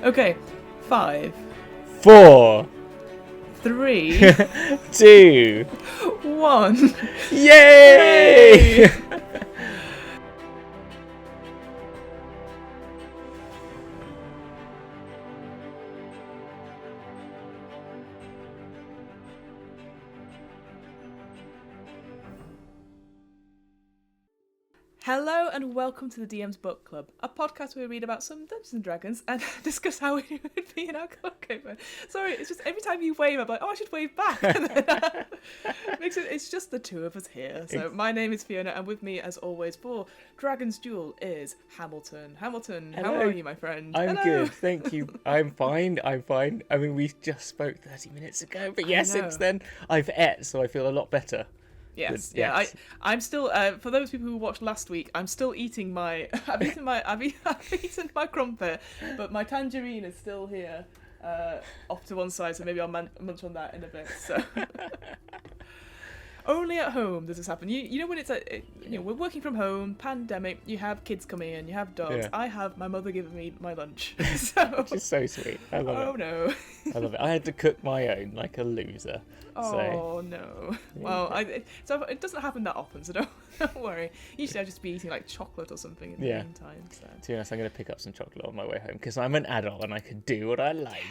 Okay, 5, 4, 3, 2, 1. yay! Hello and welcome to the DM's Book Club, a podcast where we read about some Dungeons and Dragons and discuss how we would be in our card. Sorry, it's just every time you wave, I'm like, oh, I should wave back. And then, it's just the two of us here. So my name is Fiona, and with me, as always, for Dragon's Duel is Hamilton. Hamilton, Hello. how are you, my friend? I'm Hello. good, thank you. I'm fine. I mean, we just spoke 30 minutes ago, but yeah, since then I've ate, so I feel a lot better. Yes, But, yeah. yes. I'm still. For those people who watched last week, I'm still eating my. I've eaten my crumpet, but my tangerine is still here, off to one side. So maybe I'll munch on that in a bit. So. Only at home does this happen. You know when it's we're working from home, pandemic. You have kids coming in, you have dogs. Yeah. I have my mother giving me my lunch. So. Which is so sweet. I love it. Oh no. I love it. I had to cook my own like a loser. Oh no. Well, so it doesn't happen that often, so don't worry. Usually I'll just be eating like chocolate or something in the meantime. So. To be honest, I'm going to pick up some chocolate on my way home because I'm an adult and I can do what I like.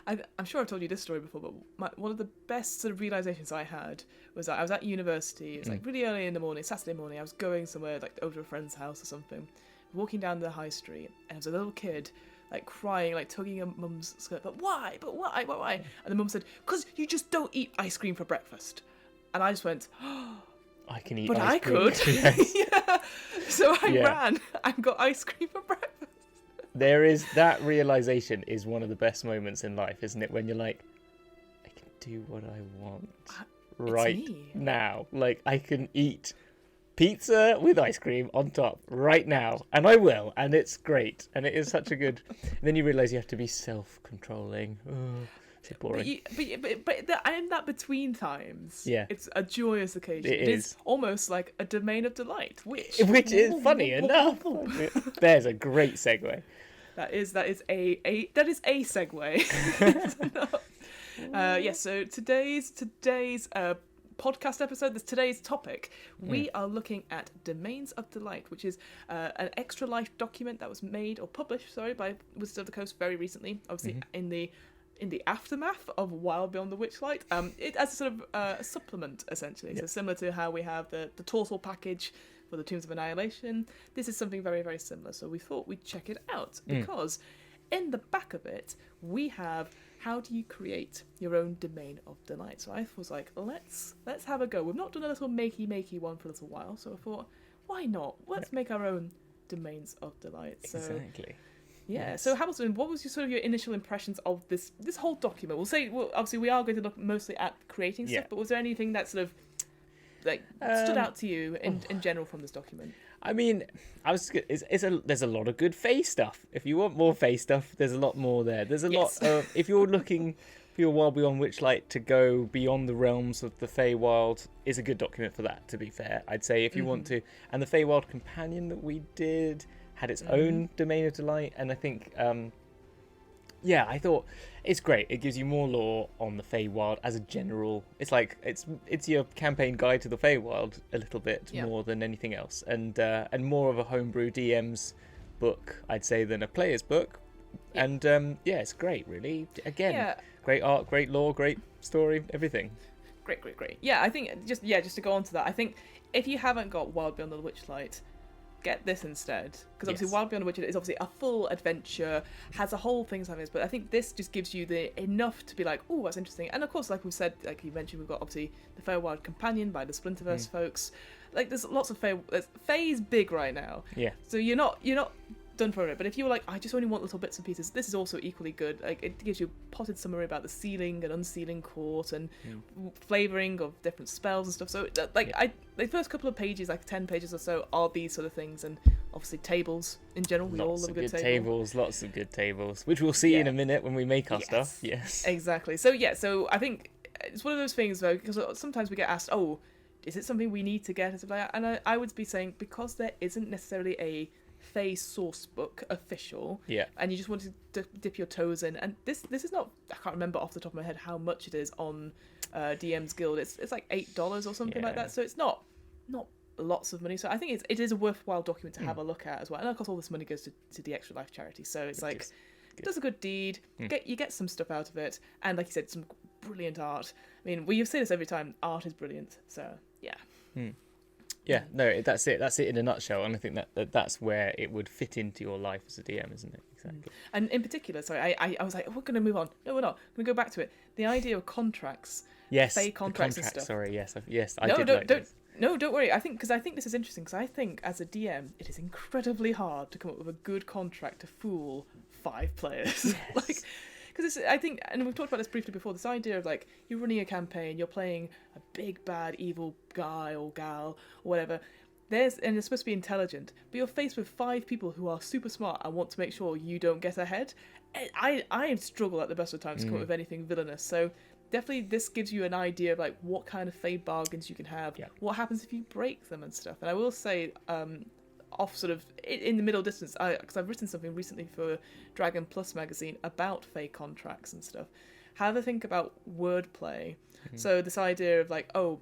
I'm sure I've told you this story before, but one of the best sort of realizations I had was that I was at university. It was like really early in the morning, Saturday morning. I was going somewhere like over to a friend's house or something, walking down the high street, and there was a little kid like crying, like tugging her mum's skirt. But why? And the mum said, "Because you just don't eat ice cream for breakfast." And I just went, "Oh, I can eat but ice I cream. could." Yes. Yeah. So I ran and got ice cream for breakfast. There is that realization is one of the best moments in life, isn't it? When you're like, I can do what I want right now. Like, I can eat pizza with ice cream on top right now, and I will, and it's great, and it is such a good. And then you realize you have to be self-controlling. Oh, so boring. But in that between times, it's a joyous occasion. It is almost like a domain of delight, which is funny enough. There's a great segue. That is a segue. Yes. So today's podcast episode, today's topic, we are looking at Domains of Delight, which is an extra life document that was made or published, by Wizards of the Coast very recently, obviously in the aftermath of Wild Beyond the Witchlight. It as a sort of a supplement, essentially. So similar to how we have the Tortle package for the Tombs of Annihilation, this is something very, very similar. So we thought we'd check it out because in the back of it, we have how do you create your own Domain of Delight. So I was like, let's have a go. We've not done a little makey one for a little while, so I thought, why not? Let's make our own Domains of Delight. So, exactly. Yeah. Yes. So Hamilton, what was your initial impressions of this whole document? Obviously we are going to look mostly at creating stuff, but was there anything that sort of stood out to you in general from this document? I mean, there's a lot of good Fey stuff. If you want more Fey stuff, there's a lot more there. There's a lot of, if you're looking for your Wild Beyond Witchlight to go beyond the realms of the Feywild, is a good document for that, to be fair. I'd say if you want to. And the Feywild Companion that we did had its own Domain of Delight, and I think I thought it's great. It gives you more lore on the Feywild as a general. It's like it's your campaign guide to the Feywild a little bit more than anything else, and more of a homebrew DM's book, I'd say, than a player's book. Yeah. And it's great, really. Again, great art, great lore, great story, everything. Great. Yeah, I think just to go on to that, I think if you haven't got Wild Beyond the Witchlight, get this instead, because obviously Wild Beyond the Witchlight is obviously a full adventure, has a whole thing having this, but I think this just gives you enough to be like, oh, that's interesting. And of course, like we've said, like you mentioned, we've got obviously the Feywild Companion by the Splinterverse folks. Like there's lots of Fey is big right now. Yeah. So you're not done for it. But if you were like, I just only want little bits and pieces, this is also equally good. Like it gives you a potted summary about the sealing and unsealing court and flavouring of different spells and stuff. So the first couple of pages, like 10 pages or so, are these sort of things, and obviously tables in general. We all love a good table. Lots of good tables, which we'll see in a minute when we make our stuff. Yes. Exactly. So I think it's one of those things though, because sometimes we get asked, oh, is it something we need to get and stuff like that? And I would be saying, because there isn't necessarily a Fey source book official, Yeah. and you just want to dip your toes in, and this is not, I can't remember off the top of my head how much it is on DM's Guild. It's like $8 or something like that, so it's not lots of money. So I think it is a worthwhile document to have a look at as well. And of course, all this money goes to the Extra Life charity, so it's like it does a good deed. You get some stuff out of it, and like you said, some brilliant art. I mean, we say this every time: art is brilliant. So yeah. Yeah, no, that's it. That's it in a nutshell. And I think that's where it would fit into your life as a DM, isn't it? Exactly. And in particular, sorry, I was like, we're going to move on. No, we're not. We're going to go back to it. The idea of contracts. Yes, Fey contracts and stuff. Sorry, yes, No, don't worry. I think this is interesting, because I think as a DM, it is incredibly hard to come up with a good contract to fool 5 players. Yes. Because I think, and we've talked about this briefly before, this idea of like you're running a campaign, you're playing a big bad evil guy or gal or whatever. And it's supposed to be intelligent, but you're faced with 5 people who are super smart and want to make sure you don't get ahead. I struggle at the best of times to come up with anything villainous. So definitely this gives you an idea of like what kind of Fey bargains you can have, what happens if you break them and stuff. And I will say, off sort of in the middle distance, because I've written something recently for Dragon Plus magazine about Fey contracts and stuff. Have a think about wordplay. So this idea of like, oh,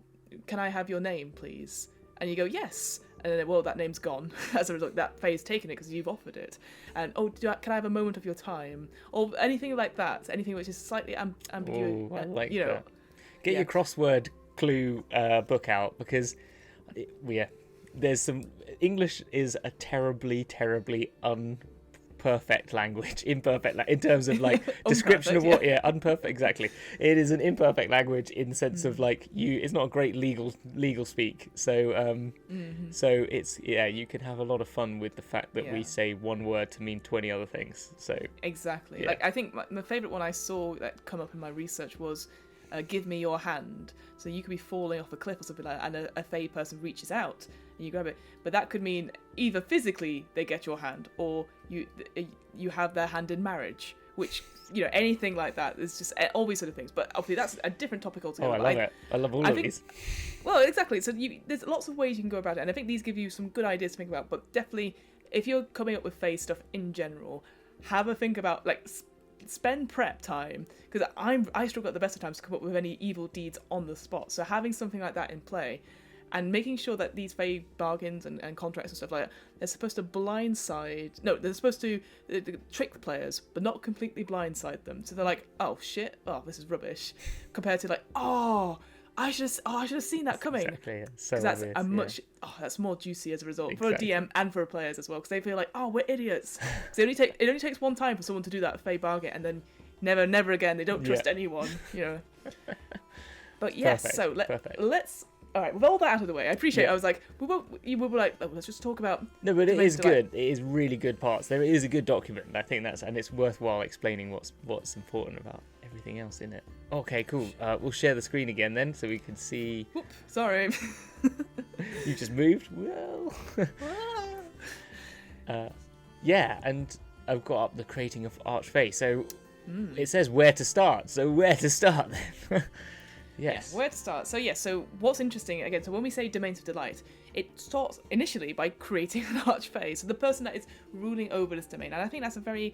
can I have your name, please? And you go, yes. And then, well, that name's gone. As a result, that Fey's taken it because you've offered it. And, oh, can I have a moment of your time? Or anything like that. Anything which is slightly ambiguous. Oh, I like you know, that. Get your crossword clue book out, because there's some... English is a terribly, terribly imperfect language in terms of like description of what unperfect, exactly. It is an imperfect language in the sense of like it's not a great legal speak, so so it's you can have a lot of fun with the fact that we say one word to mean 20 other things. So exactly, like I think my favorite one I saw that come up in my research was give me your hand. So you could be falling off a cliff or something like that, and a Fey person reaches out and you grab it, but that could mean either physically they get your hand, or you have their hand in marriage, which, you know, anything like that is just all these sort of things. But obviously that's a different topic altogether. I love it. I love all of these. Well, exactly. So there's lots of ways you can go about it, and I think these give you some good ideas to think about. But definitely, if you're coming up with Fey stuff in general, have a think about, like, spend prep time, because I struggle at the best of times to come up with any evil deeds on the spot. So having something like that in play, and making sure that these Fey bargains and contracts and stuff like that, they're supposed to they're supposed to trick the players, but not completely blindside them. So they're like, oh shit, oh this is rubbish, compared to like, oh I should have seen that coming. Exactly. So that's that's more juicy as a result for a DM and for players as well, because they feel like, oh, we're idiots. Because it only takes one time for someone to do that Fey bargain, and then never again. They don't trust anyone, you know. But yes, perfect. Let's. All right, with all that out of the way, I appreciate. I was like, we were like, oh, let's just talk about. No, but it is good. It is really good parts. There is a good document. I think and it's worthwhile explaining what's important about everything else in it. Okay, cool. We'll share the screen again then, so we can see. Whoop, sorry. You just moved. Well. And I've got up the creating of archfey. So it says where to start. So where to start then? Yes. Yeah, where to start? So what's interesting, again, so when we say Domains of Delight, it starts initially by creating an archfey, so the person that is ruling over this domain. And I think that's a very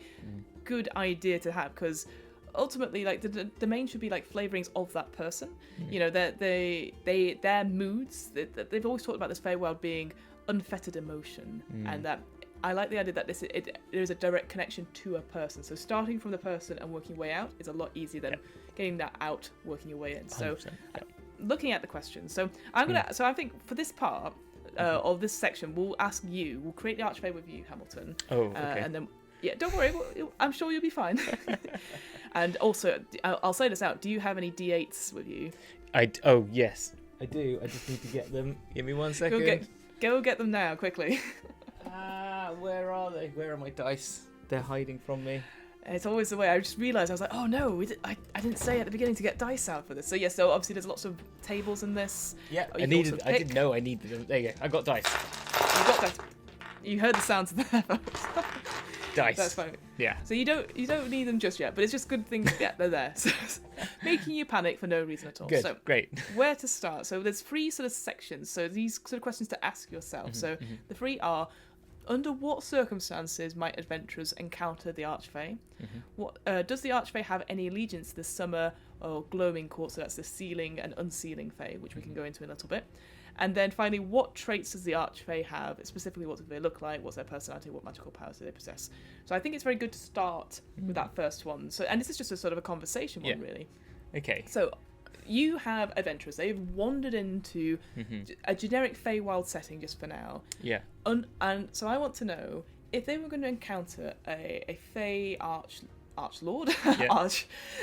good idea to have, because ultimately, like, the domain should be like flavorings of that person. You know, their moods, they've always talked about this Feywild being unfettered emotion, and that I like the idea that there is a direct connection to a person. So starting from the person and working your way out is a lot easier than getting that out, working your way in. So looking at the questions. So So I think for this part of this section, we'll create the archfey with you, Hamilton. Oh, okay. And then don't worry, I'm sure you'll be fine. And also, I'll say this out. Do you have any D8s with you? Oh yes, I do. I just need to get them. Give me 1 second. Go get them now, quickly. Where are they? Where are my dice? They're hiding from me. It's always the way. I just realised, I was like, oh no, I didn't say at the beginning to get dice out for this. So so obviously there's lots of tables in this. Yeah, I didn't know I needed them. There you go. I got dice. You got dice. You heard the sounds of them. Dice. That's fine. Yeah. So you don't need them just yet, but it's just good things. Yeah, they're there. So making you panic for no reason at all. Good. So Great. Where to start? So there's 3 sort of sections. So these sort of questions to ask yourself. The 3 are: under what circumstances might adventurers encounter the archfey? What does the archfey have any allegiance to the summer or gloaming court? So that's the sealing and unsealing fey, which we can go into in a little bit. And then finally, what traits does the archfey have? Specifically, what do they look like? What's their personality? What magical powers do they possess? So I think it's very good to start with that first one. So, and this is just a sort of a conversation one, really. Okay. So you have adventurers. They've wandered into a generic Feywild setting just for now. Yeah. And so I want to know if they were going to encounter a Fey archlord,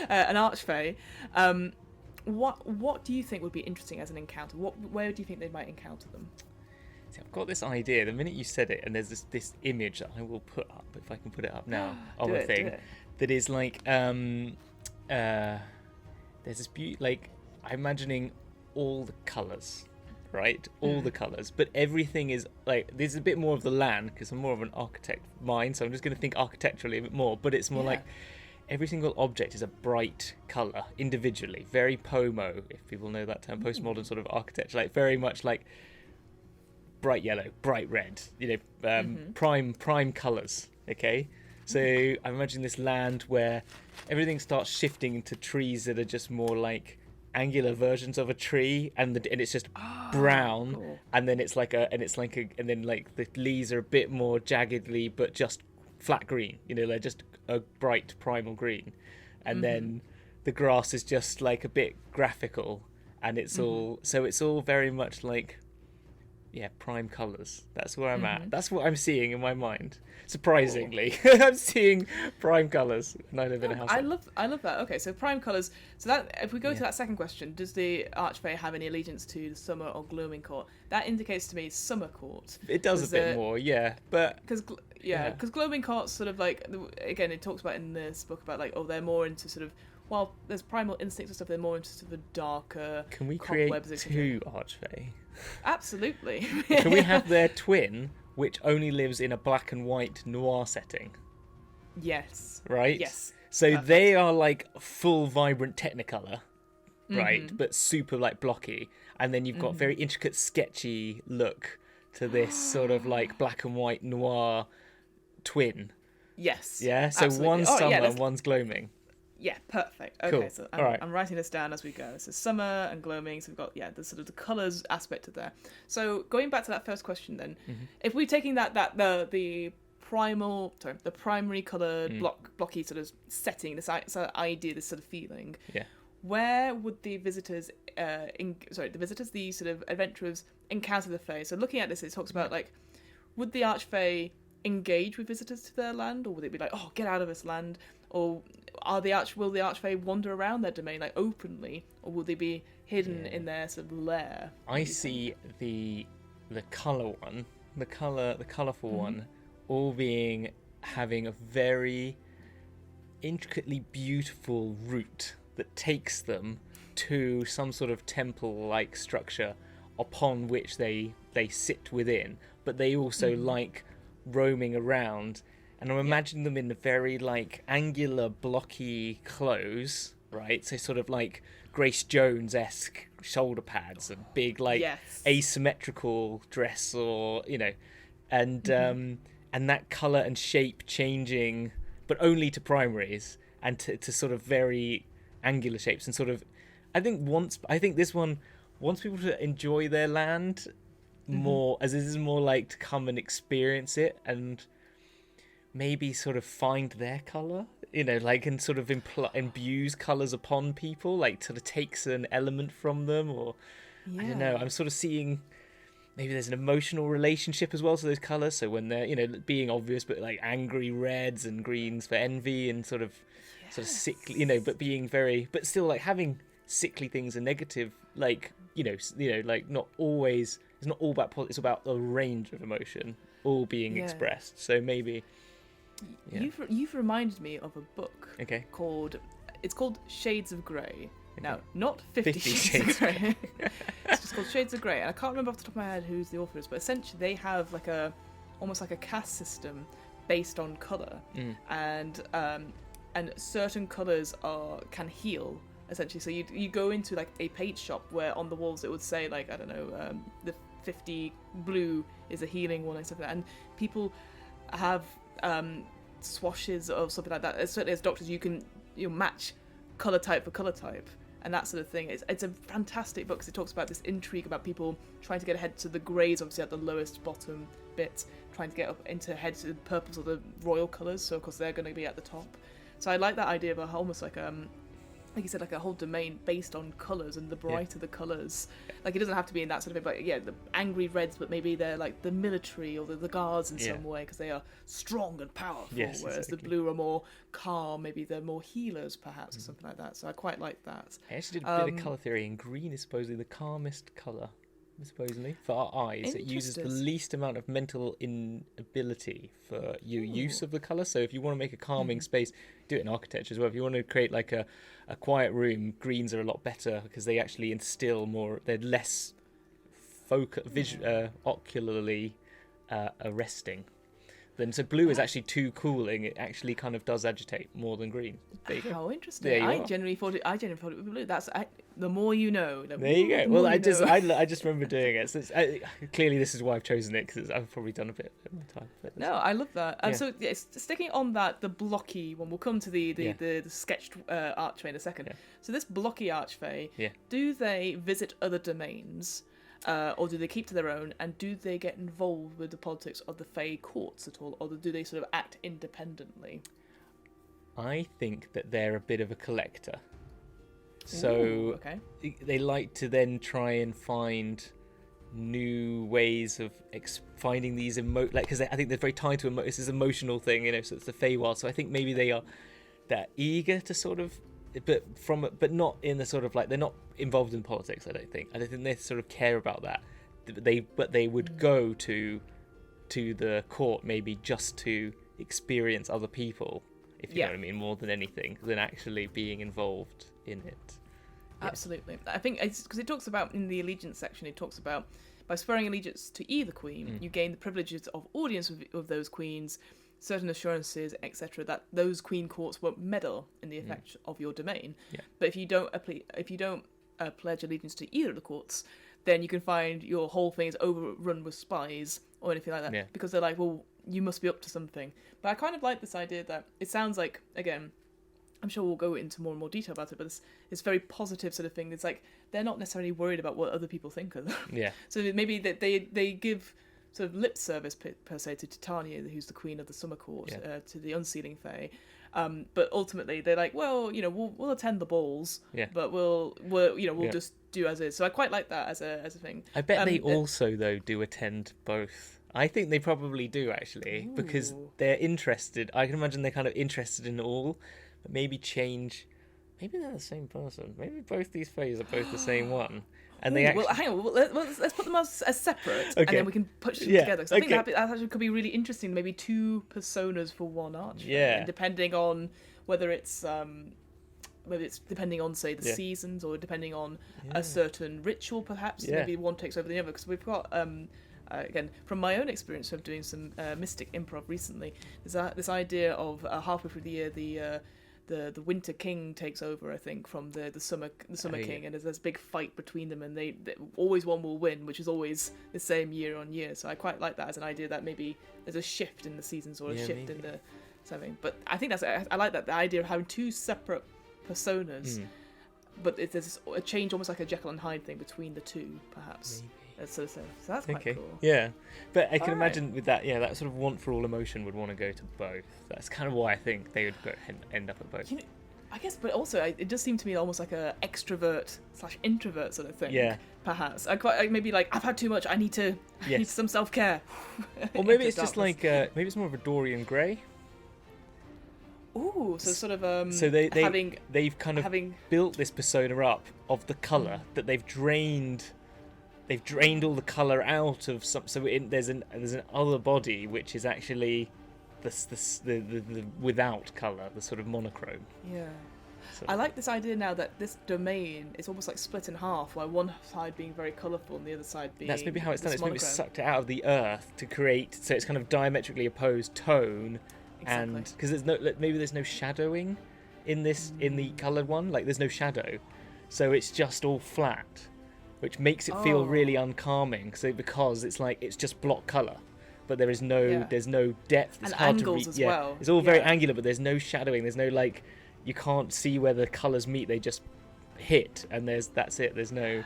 an archfey. What do you think would be interesting as an encounter? Where do you think they might encounter them? See, I've got this idea. The minute you said it, and there's this image that I will put up, if I can put it up now, of a thing that is like there's this beauty, like, I'm imagining all the colours, right? All the colours, but everything is like, there's a bit more of the land, because I'm more of an architect mind, so I'm just going to think architecturally a bit more, but it's more like every single object is a bright colour individually, very POMO, if people know that term, postmodern sort of architecture, like very much like bright yellow, bright red, prime colours, okay? So I imagine this land where everything starts shifting into trees that are just more like angular versions of a tree, and it's just brown, cool. and then the leaves are a bit more jaggedly, but just flat green. They're just a bright primal green, and then the grass is just like a bit graphical, and it's all very much like prime colours. That's where I'm at. That's what I'm seeing in my mind. Surprisingly, I'm seeing prime colours, and I live in a house. I love that. Okay, so prime colours. So that, if we go to that second question, does the archfey have any allegiance to the summer or gloaming court? That indicates to me summer court. It does a bit more, but because gloaming court's sort of like, again, it talks about in this book about like, they're more into sort of, while there's primal instincts and stuff, they're more into sort of the darker. Can we create two archfey? Absolutely. Can we have their twin, which only lives in a black and white noir setting? Yes. Right? Yes. So they are like full vibrant Technicolor, right? But super like blocky. And then you've got very intricate, sketchy look to this sort of like black and white noir twin. Yes. Yeah? So absolutely. One's summer and one's gloaming. Yeah, perfect. Okay, cool. So I'm writing this down as we go. So summer and gloaming. So we've got the sort of the colours aspect of there. So going back to that first question, then, if we're taking the primary coloured blocky sort of setting, this idea, this sort of feeling, where would the visitors, the sort of adventurers encounter the Fae? So looking at this, it talks about like, would the archfey engage with visitors to their land, or would it be like, get out of this land? Or will the archfey wander around their domain like openly, or will they be hidden in their sort of lair? I see the colourful one, all having a very intricately beautiful route that takes them to some sort of temple-like structure upon which they sit within, but they also like roaming around. And I'm imagining them in the very like angular, blocky clothes, right? So sort of like Grace Jones-esque shoulder pads and big like asymmetrical dress, or and that colour and shape changing, but only to primaries, and to sort of very angular shapes, and sort of I think this one wants people to enjoy their land more, as this is more like to come and experience it and maybe sort of find their colour, and sort of imbues colours upon people, like sort of takes an element from them, or I don't know, I'm sort of seeing maybe there's an emotional relationship as well to those colours, so when they're being obvious, but like angry reds and greens for envy, and sort of sickly, but being very, but still like having sickly things and negative, like like not always, it's not all about it's about a range of emotion all being expressed. So maybe you've reminded me of a book called Shades of Grey. Now, not 50 Shades of Grey. It's just called Shades of Grey, and I can't remember off the top of my head who's the author is, but essentially they have like almost like a caste system based on colour, and certain colours can heal, essentially. So you go into like a paint shop where on the walls it would say like, I don't know, the 50 blue is a healing one and stuff like that. And people have swashes or something like that. Certainly as doctors, you can match colour type for colour type and that sort of thing. It's a fantastic book because it talks about this intrigue about people trying to get ahead to the greys, obviously at the lowest bottom bit, trying to get up into head to the purples or the royal colours, so of course they're going to be at the top. So I like that idea of almost like you said, like a whole domain based on colours, and the brighter the colours. Like, it doesn't have to be in that sort of thing, but the angry reds, but maybe they're like the military or the guards in some way, because they are strong and powerful, whereas the blue are more calm, maybe they're more healers perhaps, or something like that. So I quite like that. I actually did a bit of colour theory, and green is supposedly the calmest colour, supposedly, for our eyes. It uses the least amount of mental inability for your use of the colour. So if you want to make a calming space, do it in architecture as well. If you want to create like a quiet room, greens are a lot better because they actually instill more, they're less ocularly arresting. So blue is actually too cooling. It actually kind of does agitate more than green. How interesting! I genuinely thought it was blue. The more you know. There you go. Well, I just remember doing it. So clearly, this is why I've chosen it, because I've probably done a bit of my time. No, I love that. So sticking on that, the blocky one. We'll come to the sketched archfey in a second. Yeah. So this blocky archfey, do they visit other domains? Or do they keep to their own, and do they get involved with the politics of the Fey courts at all, or do they sort of act independently? I think that they're a bit of a collector. So they like to then try and find new ways of finding these because I think they're very tied to this is an emotional thing, so it's the Feywild. So I think maybe they're eager to sort of, but not in the sort of like, they're not involved in politics. I don't think they sort of care about that. But they would go to the court maybe just to experience other people, if you know what I mean, more than anything, than actually being involved in it. Absolutely. I think it's because it talks about, in the allegiance section, it talks about by swearing allegiance to either queen, you gain the privileges of audience of those queens, certain assurances, etc., that those queen courts won't meddle in the effect of your domain. Yeah. But if you don't pledge allegiance to either of the courts, then you can find your whole thing is overrun with spies or anything like that, because they're like, well, you must be up to something. But I kind of like this idea that it sounds like, again, I'm sure we'll go into more and more detail about it, but it's very positive sort of thing. It's like they're not necessarily worried about what other people think of them. Yeah. So maybe that they give sort of lip service per se to Titania, who's the queen of the Summer Court, to the Unsealing Fae. But ultimately they're like, well, we'll attend the balls, but we'll just do as is. So I quite like that as a thing. I bet they also though do attend both. I think they probably do actually, because they're interested. I can imagine they're kind of interested in all, but maybe they're the same person. Maybe both these phase are both the same one. And they actually... Well, hang on. Let's put them as separate, and then we can put them together. So I think that actually could be really interesting. Maybe two personas for one archer. Yeah. Depending on whether it's depending on, say, the seasons, or depending on a certain ritual, perhaps. Yeah. Maybe one takes over the other, because we've got. Again, from my own experience of doing some mystic improv recently, there's this idea of halfway through the year, the Winter King takes over, I think, from the Summer King, and there's this big fight between them, and they always one will win, which is always the same year on year. So I quite like that as an idea, that maybe there's a shift in the seasons, or a shift in the something. But I think I like that, the idea of having two separate personas, but there's a change, almost like a Jekyll and Hyde thing between the two, perhaps. Maybe. So that's quite cool. Yeah, but I can imagine with that, that sort of want for all emotion would want to go to both. That's kind of why I think they would end up at both. I guess, but also it does seem to me almost like a extrovert/introvert sort of thing. Yeah. Perhaps maybe like, I've had too much. I need some self-care. Or maybe it's just like maybe it's more of a Dorian Gray. Ooh, so sort of so they've kind of built this persona up of the colour that they've drained. They've drained all the colour out of some. So there's an other body which is actually the without colour, the sort of monochrome. Yeah. So. I like this idea now that this domain is almost like split in half, while one side being very colourful and the other side being. That's maybe how it's done. It's maybe sucked it out of the earth to create. So it's kind of diametrically opposed tone, and because there's no shadowing in this in the coloured one. Like there's no shadow, so it's just all flat. which makes it feel really uncalming. So because it's like it's just block color, but there's no depth. It's and hard angles to as read. well. It's all very angular, but there's no shadowing. There's no like, you can't see where the colors meet. They just hit, and that's it. There's no,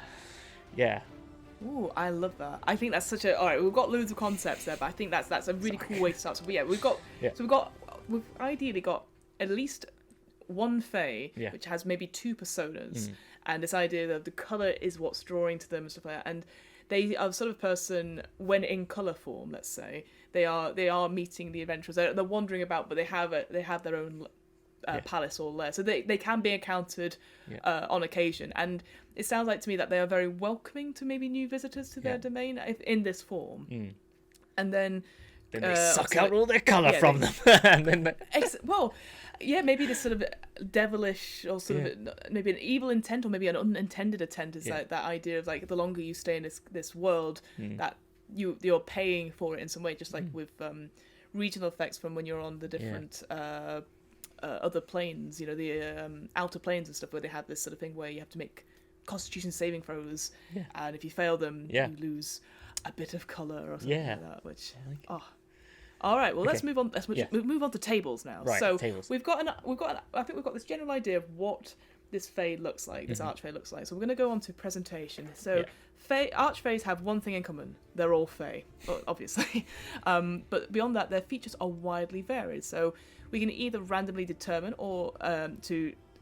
Ooh, I love that. I think that's such a. All right, we've got loads of concepts there, but I think that's a really cool way to start. So we've ideally got at least one Fey, which has maybe two personas, and this idea that the color is what's drawing to them and stuff like that. And they are the sort of person, when in color form, let's say, they are meeting the adventurers. They're wandering about, but they have their own palace or lair, so they can be encountered on occasion. And it sounds like to me that they are very welcoming to maybe new visitors to their domain in this form. And then they suck out all their colour from them. And then maybe this sort of devilish or sort of maybe an evil intent or maybe an unintended intent is like that idea of like the longer you stay in this world that you're paying for it in some way, just like with regional effects from when you're on the different other planes, you know, the outer planes and stuff, where they have this sort of thing where you have to make constitution saving throws, and if you fail them, you lose a bit of colour or something like that. Which, all right. Well, let's move on. Let's move on to tables now. Right, so tables. we've got. I think we've got this general idea of what this Fey looks like. This archfey looks like. So we're going to go on to presentation. So archfeys have one thing in common: they're all Fey, obviously. But beyond that, their features are widely varied. So we can either randomly determine or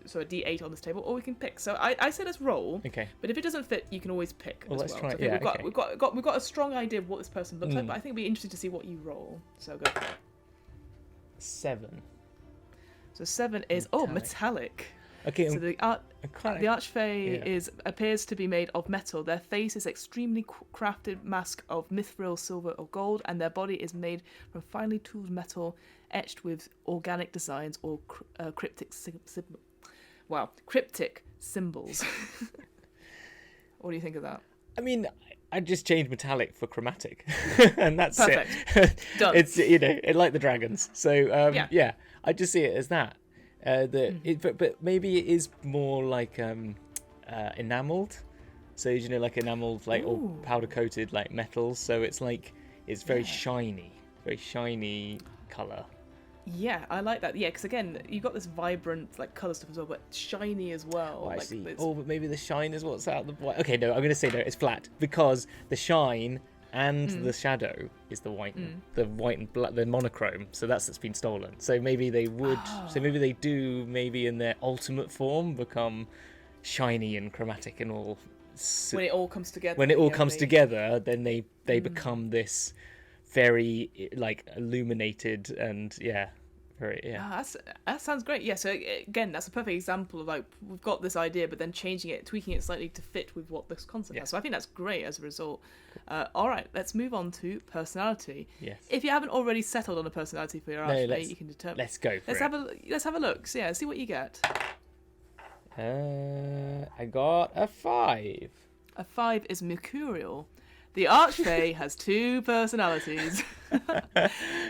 so a D8 on this table, or we can pick. So I say let's roll. Okay. But if it doesn't fit, you can always pick. Well, let's try. So we've got a strong idea of what this person looks like, but I think it'd be interesting to see what you roll. So go for it. 7. So 7 is metallic. Okay. So the archfey appears to be made of metal. Their face is extremely crafted mask of mithril, silver, or gold, and their body is made from finely tooled metal etched with organic designs or cryptic symbols. What do you think of that? I mean, I just changed metallic for chromatic, and that's perfect. It. Done. It's like the dragons. So I just see it as that. But maybe it is more like enameled. So like enameled, like or powder coated, like metals. So it's like it's very shiny color. Yeah, I like that. Yeah, because again, you've got this vibrant like color stuff as well, but shiny as well. Oh, I like, see. But maybe the shine is what's out the white. Okay, no, I'm going to say no. It's flat because the shine and the shadow is the white, the white and black, the monochrome. So that's been stolen. So maybe they would. So maybe they do. Maybe in their ultimate form become shiny and chromatic and all. When it all comes together. When it all comes together, then they become this very like illuminated and that sounds great. Yeah, so again, that's a perfect example of like we've got this idea but then changing it, tweaking it slightly to fit with what this concept has. So I think that's great as a result. All right, let's move on to personality. Yes. If you haven't already settled on a personality for your archfey, you can determine. Let's go for it. Let's have a look. So see what you get. I got a 5. A 5 is mercurial. The archfey has 2 personalities.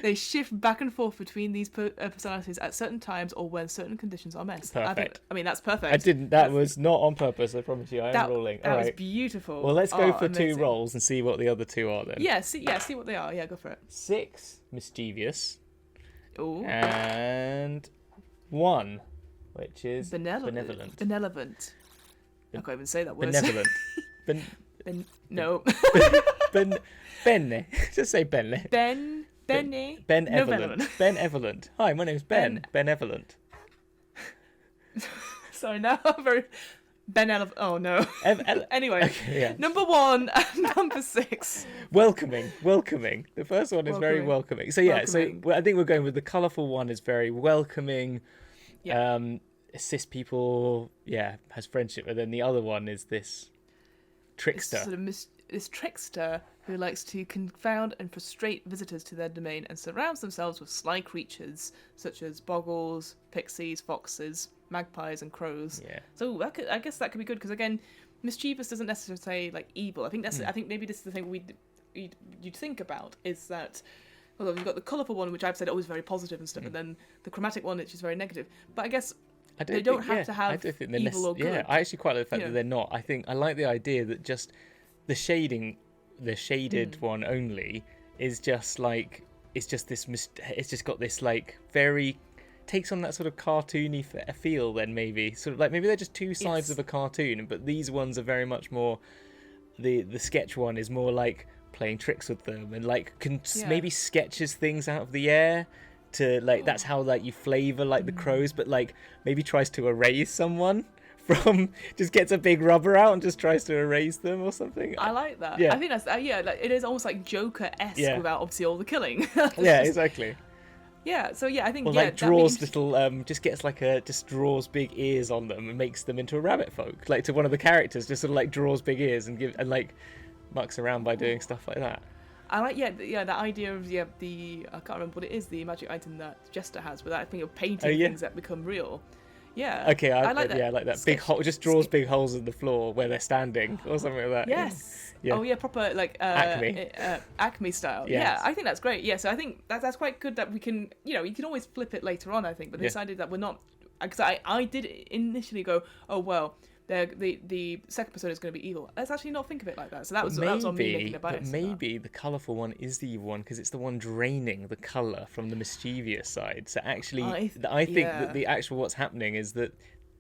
They shift back and forth between these personalities at certain times or when certain conditions are met. Perfect. I mean, that's perfect. I didn't. That was not on purpose. I promise you. I am rolling. That was beautiful. Well, let's go for amazing. 2 rolls and see what the other 2 are then. Yeah. See what they are. Yeah, go for it. 6 mischievous. Ooh. And 1, which is benevolent. Benevolent. I can't even say that word. Benevolent. No. Benne. Just say Benne. Benevolent. Benevolent. Hi, my name's Ben. Benevolent. Sorry, now I'm very... Oh, no. Anyway, okay, number 1 and number 6. Welcoming. The first one is very welcoming. So I think we're going with the colourful one is very welcoming. Yeah. Assists people, has friendship. And then the other one is this trickster. This trickster who likes to confound and frustrate visitors to their domain and surrounds themselves with sly creatures such as boggles, pixies, foxes, magpies, and crows. Yeah. So I guess that could be good because again, mischievous doesn't necessarily say like evil. I think maybe this is the thing you'd think about is that. Well, you've got the colourful one, which I've said always very positive and stuff, and then the chromatic one, which is very negative. But I guess They don't have to have I don't think they're evil or good. Yeah, I actually quite like the fact Yeah. that they're not. I like the idea that just the shading, the shaded one only, is just like it's just this. It's just got this like very takes on that sort of cartoony feel. Then maybe sort of like maybe they're just two sides of a cartoon, but these ones are very much more. The sketch one is more like playing tricks with them and like maybe sketches things out of the air. To like that's how like you flavor like the crows, but like maybe tries to erase someone from just gets a big rubber out and just tries to erase them or something. I like that. Yeah. I think that's like, it is almost like Joker-esque without obviously all the killing. Exactly. Yeah, so I think or like draws little just gets like just draws big ears on them and makes them into a rabbit folk, like to one of the characters, just sort of like draws big ears and like mucks around by doing stuff like that. I like that idea of the I can't remember what it is, the magic item that Jester has, but that thing of painting things that become real. Yeah. Okay, I like that. Yeah, I like that. Big hole, just draws big holes in the floor where they're standing or something like that. Yes. Yeah. Oh yeah, proper like Acme style. Yes. Yeah, I think that's great. Yeah, so I think that's quite good that we can, you can always flip it later on, I think, but they decided that we're not, because I did initially go, oh well, the second persona is going to be evil. Let's actually not think of it like that. So that was on me making a bias. But maybe the colourful one is the evil one because it's the one draining the colour from the mischievous side. So actually, I think that the actual what's happening is that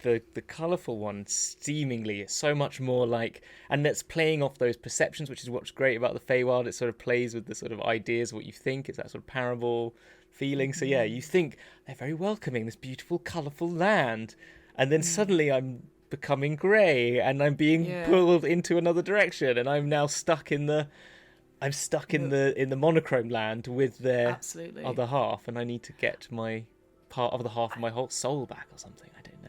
the colourful one seemingly is so much more like, and that's playing off those perceptions, which is what's great about the Feywild. It sort of plays with the sort of ideas of what you think. It's that sort of parable feeling. So yeah, you think they're very welcoming, this beautiful, colourful land, and then suddenly I'm becoming grey and I'm being pulled into another direction, and I'm now stuck in the monochrome land with their other half, and I need to get my part of the half of my whole soul back or something. I don't know.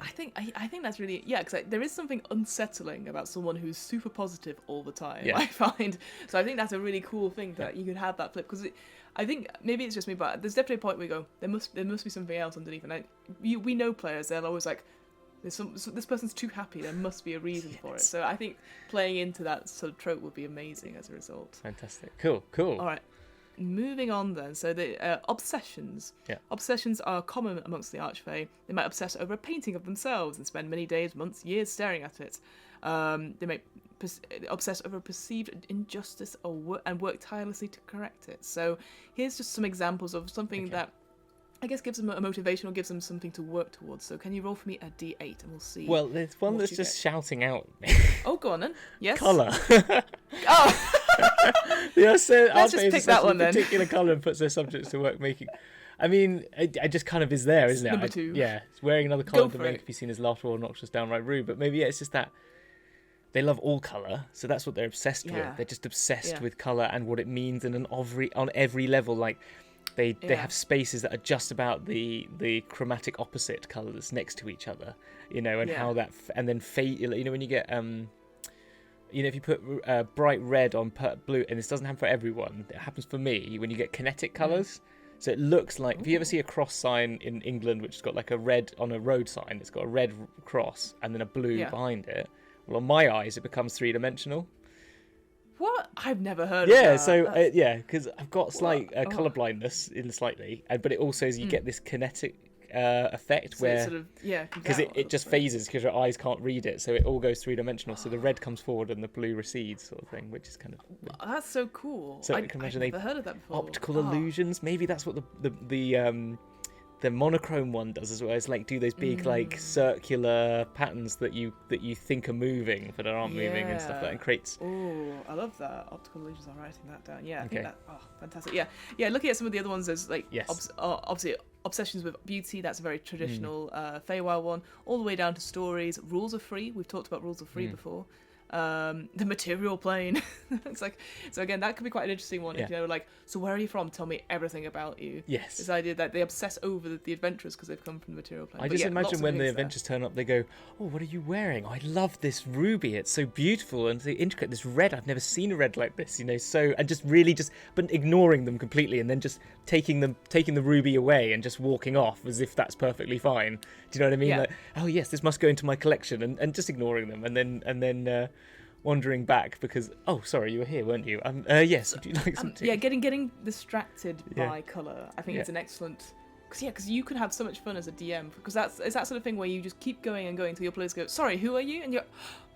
I think that's really because there is something unsettling about someone who's super positive all the time. I find so. I think that's a really cool thing that you could have that flip, because I think maybe it's just me, but there's definitely a point where we go, there must be something else underneath, and we know players, they're always like, this person's too happy, there must be a reason for it. So I think playing into that sort of trope would be amazing as a result. Fantastic. Cool. All right, moving on then. So the obsessions. Yeah. Obsessions are common amongst the archfey. They might obsess over a painting of themselves and spend many days, months, years staring at it. They may obsess over a perceived injustice and work tirelessly to correct it. So here's just some examples of something that I guess gives them a motivation or gives them something to work towards. So can you roll for me a D8 and we'll see. Well, there's one that's just shouting out. Oh, go on then. Yes. Colour. Oh. Let's just pick that one then. Particular colour and puts their subjects to work making. I mean, it just kind of is there, isn't it? Number 2. It's wearing another colour to make it be seen as laughter or obnoxious, downright rude. But maybe it's just that they love all colour, so that's what they're obsessed with. They're just obsessed with colour and what it means on every level. Like, They have spaces that are just about the chromatic opposite colours next to each other, and how that and then fade. When you get if you put bright red on blue, and this doesn't happen for everyone. It happens for me when you get kinetic colours. So it looks like if you ever see a cross sign in England, which has got like a red on a road sign, it's got a red cross and then a blue behind it. Well, on my eyes, it becomes 3-dimensional. What? I've never heard of that. Yeah, so because I've got slight colour blindness slightly, but it also is you get this kinetic effect so where sort of, because it just phases because your eyes can't read it, so it all goes 3-dimensional. So the red comes forward and the blue recedes, sort of thing, which is kind of. That's so cool. So I can imagine I've never heard of that before. Optical illusions. Maybe that's what the monochrome one does as well. It's like do those big like circular patterns that you think are moving but aren't moving and stuff like that, and creates. Oh, I love that. Optical illusions. I'm writing that down. Yeah, I think that. Oh, fantastic. Yeah. Looking at some of the other ones, there's like obviously obsessions with beauty. That's a very traditional Feywild one. All the way down to stories. Rules of free. We've talked about rules of free before. The material plane. It's like, so again, that could be quite an interesting one. If so where are you from? Tell me everything about you. Yes. This idea that they obsess over the adventurers because they've come from the material plane. I just imagine when the adventurers turn up, they go, "Oh, what are you wearing? Oh, I love this ruby. It's so beautiful and so intricate. This red, I've never seen a red like this. So and just really but ignoring them completely, and then just taking the ruby away and just walking off as if that's perfectly fine. Do you know what I mean? Yeah. Like, oh yes, this must go into my collection, and just ignoring them, and then wandering back because sorry, you were here, weren't you? Yes, would you like some tea? Yeah, getting distracted by colour. I think it's an excellent because you can have so much fun as a DM, because it's that sort of thing where you just keep going and going until your players go, sorry, who are you? And you're,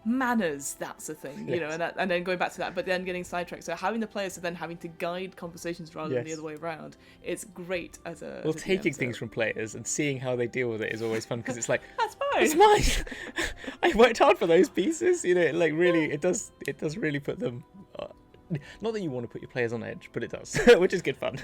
manners, that's the thing, you know, and then going back to that, but then getting sidetracked. So having the players then having to guide conversations rather than the other way around, it's great as a. Well, as a taking DM, things from players and seeing how they deal with it is always fun, because it's like, that's fine. it's mine. I worked hard for those pieces, you know. Like really, it does really put them. Not that you want to put your players on edge, but it does, which is good fun.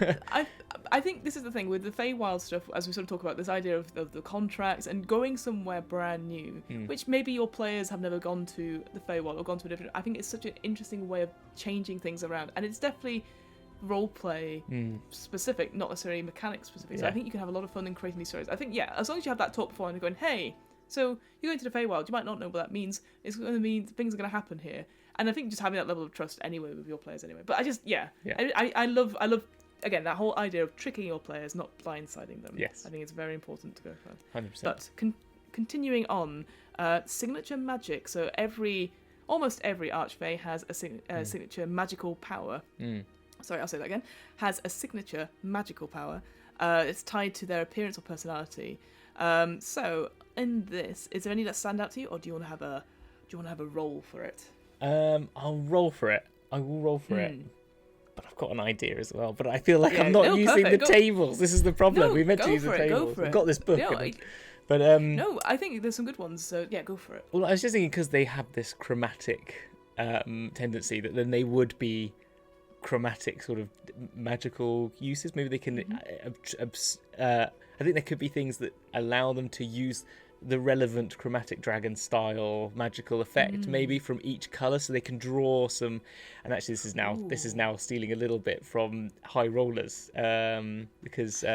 I think this is the thing with the Feywild stuff, as we sort of talk about this idea of the contracts and going somewhere brand new, which maybe your players have never gone to the Feywild or gone to a different. I think it's such an interesting way of changing things around, and it's definitely roleplay specific, not necessarily mechanic specific. So I think you can have a lot of fun in creating these stories. I think as long as you have that talk before and going, hey, so you're going to the Feywild, you might not know what that means. It's going to mean things are going to happen here. And I think just having that level of trust anyway with your players anyway. But I just, I love, again, that whole idea of tricking your players, not blindsiding them. Yes. I think it's very important to go for that. 100%. But continuing on, signature magic. So almost every archfey has a signature magical power. Sorry, I'll say that again. Has a signature magical power. It's tied to their appearance or personality. So in this, is there any that stand out to you, or do you want to have a role for it? I'll roll for it. I will roll for it. But I've got an idea as well. But I feel like I'm not using the tables. This is the problem. We meant to use the tables. We've got this book. But no, I think there's some good ones. So yeah, go for it. Well, I was just thinking because they have this chromatic tendency that then they would be chromatic sort of magical uses. Maybe they can. I think there could be things that allow them to use the relevant chromatic dragon style magical effect maybe from each color, so they can draw some. And actually this is now stealing a little bit from high rollers, because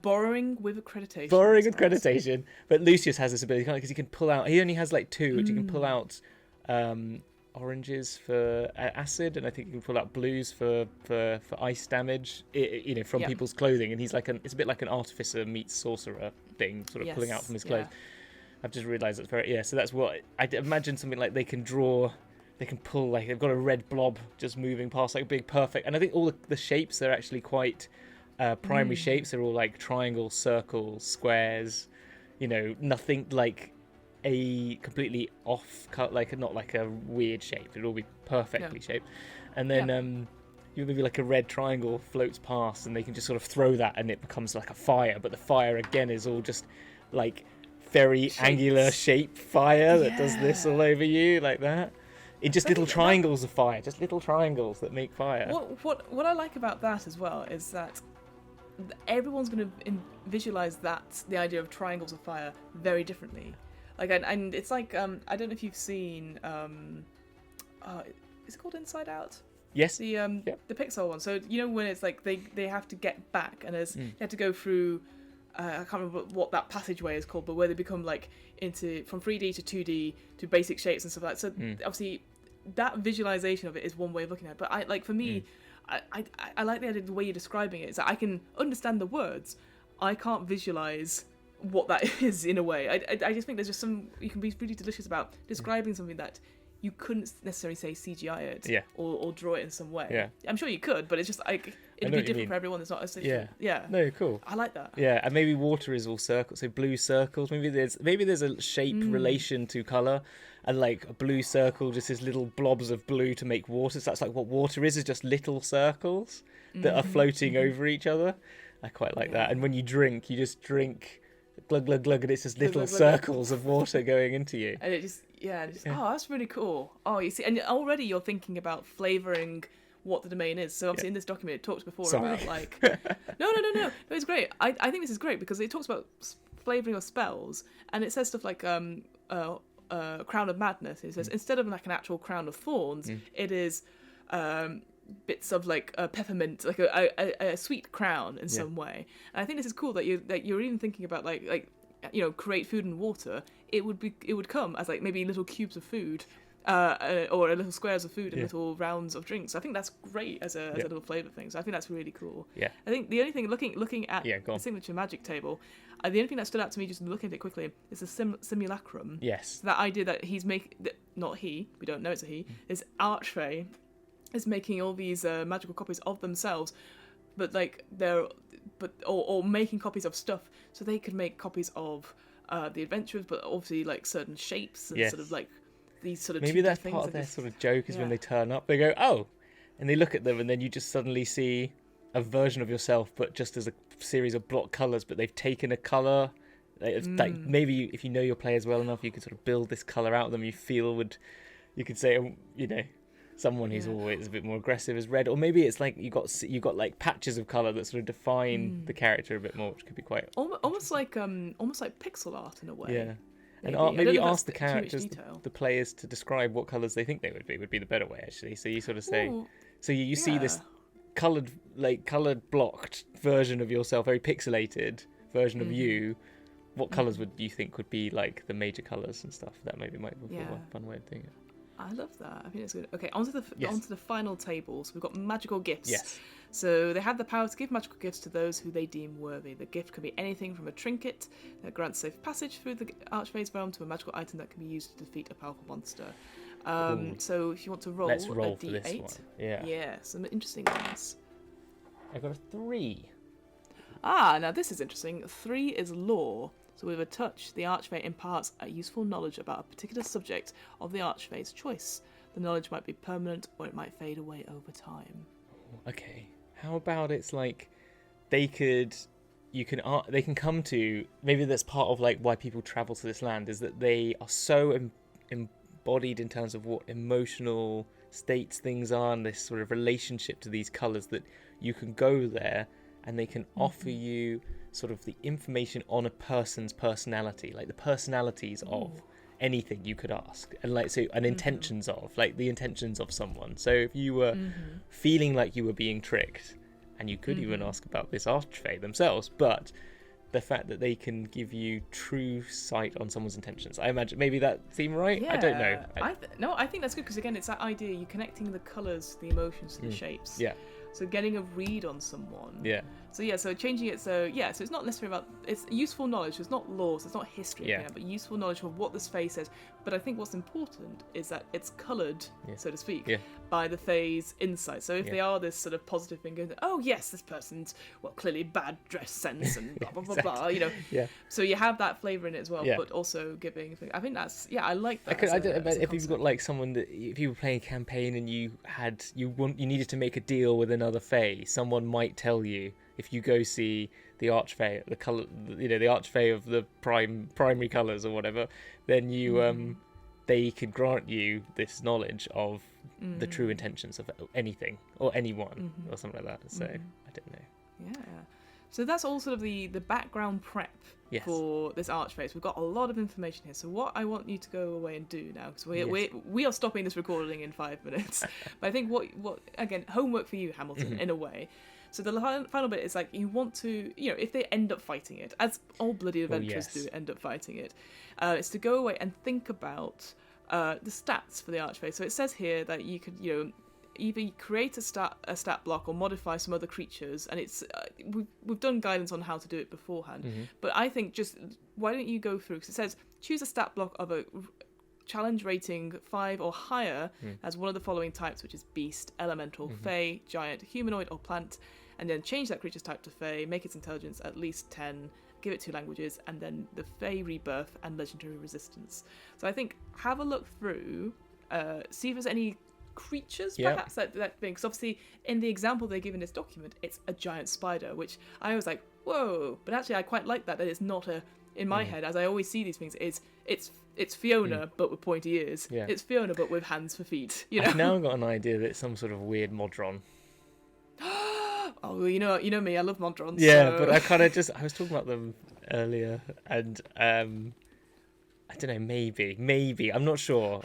borrowing with accreditation, but Lucius has this ability because he can pull out, he only has like 2 which he can pull out oranges for acid, and I think you can pull out blues for ice damage, from people's clothing, and he's like it's a bit like an artificer meets sorcerer thing, sort of pulling out from his clothes. I've just realised that's very so that's what I'd imagine. Something like they can draw, they can pull, like they've got a red blob just moving past, like big perfect, and I think all the shapes are actually quite primary shapes. They're all like triangles, circles, squares, nothing like a completely off cut, like not like a weird shape. It'll all be perfectly shaped. And then maybe like a red triangle floats past, and they can just sort of throw that, and it becomes like a fire. But the fire again is all just like very angular shape fire that does this all over you like that. It just little triangles of fire, just little triangles that make fire. What I like about that as well is that everyone's going to visualize the idea of triangles of fire very differently. Like, and it's like I don't know if you've seen is it called Inside Out? Yes. The Pixar one. So when it's like they have to get back, and they have to go through I can't remember what that passageway is called, but where they become like from 3D to 2D to basic shapes and stuff like that. So obviously that visualization of it is one way of looking at it. But I like like the idea, the way you're describing it is that I can understand the words, I can't visualize what that is in a way. I just think there's just you can be really delicious about describing something that you couldn't necessarily say CGI it or draw it in some way. Yeah. I'm sure you could, but it's just like it'd be different for everyone. It's not as No, cool. I like that. Yeah, and maybe water is all circles, so blue circles. Maybe there's a shape relation to colour, and like a blue circle just is little blobs of blue to make water. So that's like what water is just little circles that are floating over each other. I quite like that. And when you drink, you just drink glug glug glug, and it's just little circles of water going into you. And it just oh, that's really cool. Oh, you see, and already you're thinking about flavouring what the domain is. So obviously in this document it talks before about like no, it's great. I think this is great because it talks about flavouring of spells, and it says stuff like crown of madness. It says instead of like an actual crown of thorns, it is bits of like peppermint, like a sweet crown in some way. And I think this is cool that you're even thinking about like create food and water. It would come as like maybe little cubes of food, or little squares of food and little rounds of drinks. I think that's great as a little flavour thing. So I think that's really cool. Yeah. I think the only thing looking at the signature magic table, the only thing that stood out to me just looking at it quickly is the simulacrum. Yes. So that idea that not he, we don't know it's a he, is archfey is making all these magical copies of themselves, but like or making copies of stuff, so they could make copies of the adventurers, but obviously like certain shapes and Yes. sort of like these sort of maybe that's things part of that their just- sort of joke is when yeah. they turn up, they go, oh, and they look at them, and then you just suddenly see a version of yourself, but just as a series of block colours, but they've taken a colour. Like maybe if you know your players well enough, you could sort of build this colour out of them. You could say, you know, someone who's always a bit more aggressive is red, or maybe it's like you got like patches of colour that sort of define the character a bit more, which could be quite almost like pixel art in a way. Yeah. And Maybe. maybe I don't know if ask the that's too much characters, detail. the players, to describe what colours they think they would be the better way, actually. So you sort of say, Ooh, so you see this yeah. coloured blocked version of yourself, very pixelated version of you. What colours would you think would be like the major colours and stuff? That maybe might be a fun way of doing it. I love that. I think it's good. Okay, onto the final tables. We've got magical gifts. Yes. So they have the power to give magical gifts to those who they deem worthy. The gift can be anything from a trinket that grants safe passage through the archfey's realm to a magical item that can be used to defeat a powerful monster. So if you want to roll, Let's roll a for D8. this one. Yeah. Yeah, some interesting ones. I got a 3. Now this is interesting. 3 is lore. So with a touch, the archfey imparts a useful knowledge about a particular subject of the archfey's choice. The knowledge might be permanent, or it might fade away over time. Okay. How about it's like they can come to, maybe that's part of like why people travel to this land, is that they are so embodied in terms of what emotional states things are, and this sort of relationship to these colours, that you can go there and they can offer you sort of the information on a person's personality, like the personalities of anything you could ask, and like intentions of, like the intentions of someone. So if you were feeling like you were being tricked, and you could even ask about this archfey themselves, but the fact that they can give you true sight on someone's intentions, I imagine maybe that seem right. Yeah. I don't know. I think that's good, because again, it's that idea, you're connecting the colours, the emotions to the shapes. Yeah. So getting a read on someone. Yeah. So changing it, so it's not necessarily about, it's useful knowledge, so it's not law, so it's not history, but useful knowledge of what this Fae says. But I think what's important is that it's coloured, so to speak, by the Fae's insight. So if they are this sort of positive thing, going, oh yes, this person's, well, clearly bad dress sense and blah, blah, blah, blah, you know. Yeah. So you have that flavour in it as well, but also giving, I think that's, I like that. If you've got like someone that, if you were playing a campaign and you needed to make a deal with another Fae, someone might tell you, if you go see the archfey, the color, the archfey of the primary colors or whatever, then you they could grant you this knowledge of the true intentions of anything or anyone or something like that. So I don't know. Yeah. So that's all sort of the background prep for this archfey. We've got a lot of information here. So what I want you to go away and do now, because we are stopping this recording in 5 minutes. But I think what again, homework for you, Hamilton, in a way. So the final bit is like, you want to, if they end up fighting it, as all bloody adventurers do end up fighting it, it's to go away and think about the stats for the archfey. So it says here that you could, either create a stat block or modify some other creatures, and it's we've done guidance on how to do it beforehand. But I think just, why don't you go through, because it says choose a stat block of a challenge rating 5 or higher as one of the following types, which is beast, elemental, fey, giant, humanoid, or plant, and then change that creature's type to fey, make its intelligence at least 10, give it 2 languages, and then the fey rebirth and legendary resistance. So I think have a look through, see if there's any creatures perhaps that thing, because obviously in the example they give in this document, it's a giant spider, which I was like, whoa, but actually I quite like that it's not in my head, as I always see these things, it's Fiona but with pointy ears. It's Fiona but with hands for feet. I've now got an idea that it's some sort of weird modron. Oh, well, you know me, I love modrons. Yeah, so. but I was talking about them earlier, and I don't know, maybe I'm not sure.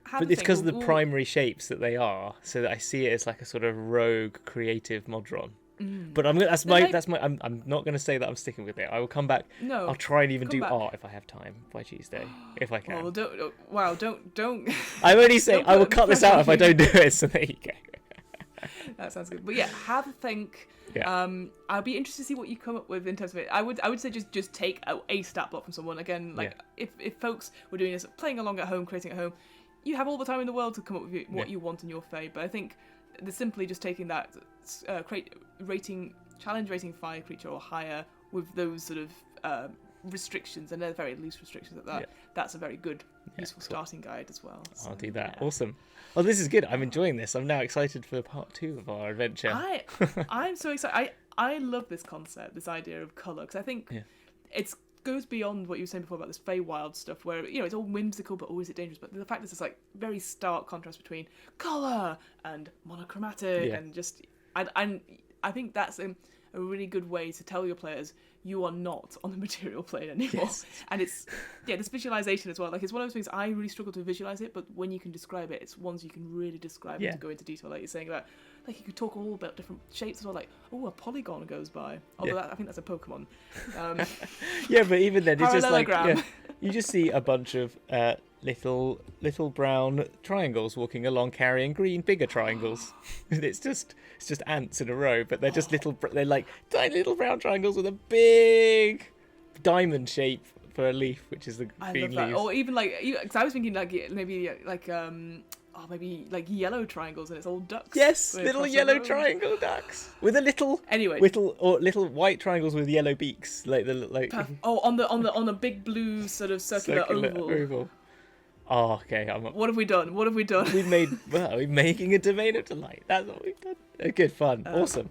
But it's because of the primary shapes that they are, so that I see it as like a sort of rogue, creative modron. But I'm not going to say that I'm sticking with it. I will come back. No, I'll try and even do art if I have time by Tuesday, if I can. Well, don't. I'm only saying I will cut this out if I don't do it. So there you go. That sounds good. But yeah, have a think. Yeah. I'll be interested to see what you come up with in terms of it. I would say just take a stat block from someone. Again, like if folks were doing this, playing along at home, creating at home, you have all the time in the world to come up with what you want in your fey. But I think they're simply just taking that challenge rating 5 creature or higher with those sort of restrictions, and they're very loose restrictions at that. Yeah. That's a very good, useful starting guide as well. So, I'll do that. Yeah. Awesome. Well, this is good. I'm enjoying this. I'm now excited for part 2 of our adventure. I'm so excited. I love this concept, this idea of colour, because I think it goes beyond what you were saying before about this Feywild stuff, where it's all whimsical, but is it dangerous? But the fact that it's like very stark contrast between colour and monochromatic, and just I think that's a really good way to tell your players you are not on the material plane anymore. Yes. And it's this visualization as well. Like, it's one of those things I really struggle to visualize it, but when you can describe it, it's ones you can really describe and to go into detail, like you're saying about. Like, you could talk all about different shapes as well, like, a polygon goes by. Although I think that's a Pokemon. But even then, it's just like you just see a bunch of little brown triangles walking along, carrying green bigger triangles. It's just ants in a row, but they're just they're like tiny little brown triangles with a big diamond shape for a leaf, which is the green leaf. Or even because I was thinking maybe yellow triangles, and it's all ducks. Yes, little yellow triangle ducks with a little little white triangles with yellow beaks, on the big blue sort of circular oval. Oh, okay. What have we done? We're making a domain of delight. That's what we've done. Good fun. Awesome.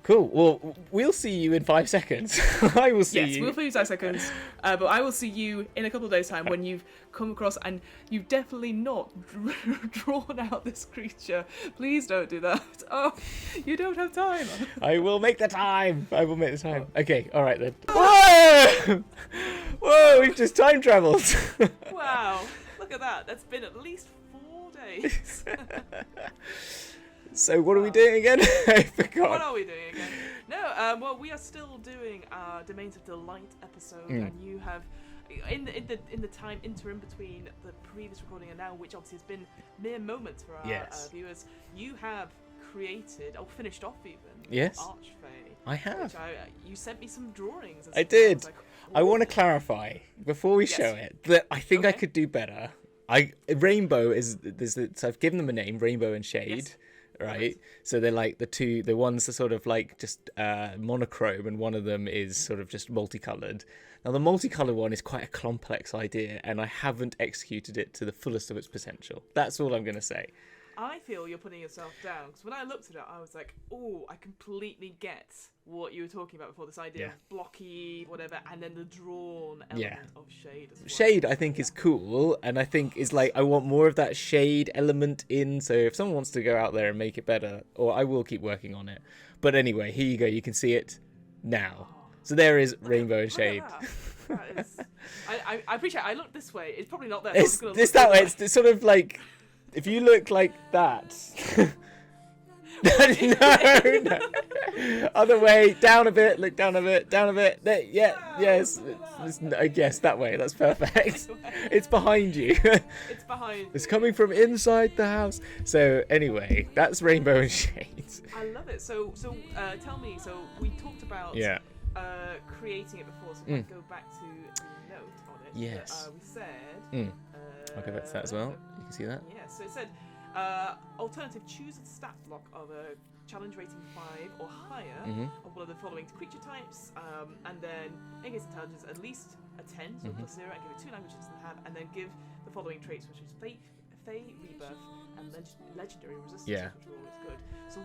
Cool. Well, we'll see you in 5 seconds. I will see you. Yes, we'll see you in 5 seconds. But I will see you in a couple of days' time when you've come across and you've definitely not drawn out this creature. Please don't do that. Oh, you don't have time. I will make the time. Okay. All right then. Whoa! Whoa! We've just time travelled. Wow! Look at that. That's been at least 4 days. So what are we doing again? I forgot. What are we doing again? No, we are still doing our Domains of Delight episode, and you have, in the time interim between the previous recording and now, which obviously has been mere moments for our viewers, you have created, or finished off even, archfey. I have. You sent me some drawings. I did. I want to clarify before we show it that I think I could do better. Rainbow is so I've given them a name, Rainbow and Shade. Yes. Right, so they're like the ones are sort of like just monochrome, and one of them is sort of just multicolored. Now the multicolored one is quite a complex idea, and I haven't executed it to the fullest of its potential. That's all I'm going to say. I feel you're putting yourself down, because when I looked at it, I was like, oh, I completely get what you were talking about before, this idea of blocky, whatever, and then the drawn element of shade as well. Shade, I think, is cool, and I think is like, I want more of that shade element in, so if someone wants to go out there and make it better, or I will keep working on it. But anyway, here you go, you can see it now. So there is Rainbow and Shade. I appreciate it. I look this way, it's probably not there. It's that way, it's sort of like, if you look like that... no. Other way, down a bit, look down a bit. There, yes, that way, that's perfect. It's behind you. It's behind you. It's coming from inside the house. So anyway, that's Rainbow and Shade. I love it. So tell me, so we talked about creating it before, so let's go back to the note on it. Yes. We said... I'll go back to that as well. You can see that. Yeah, so it said, alternative, choose a stat block of a challenge rating 5 or higher of one of the following creature types, and then against intelligence at least a 10, so plus 0, and give it 2 languages it doesn't have, and then give the following traits, which is Fey Rebirth and Legendary Resistance, which are always good. So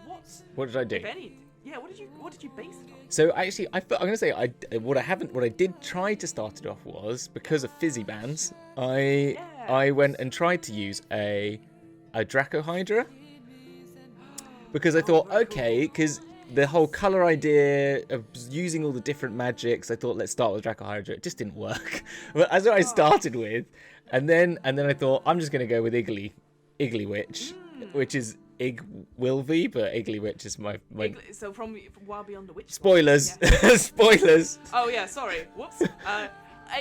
what did I do? If any, what did you base it on? So actually, I'm going to say what I did try to start it off was, because of fizzy bands, I went and tried to use a Draco Hydra, because I thought, because the whole colour idea of using all the different magics, I thought, let's start with Draco Hydra. It just didn't work. But that's what I started with, and then I thought, I'm just going to go with Iggly Witch, which is Wilvy, but Iggly Witch is my... So from Wild Beyond the Witch. Spoilers. Spoilers. Oh yeah, sorry. Whoops.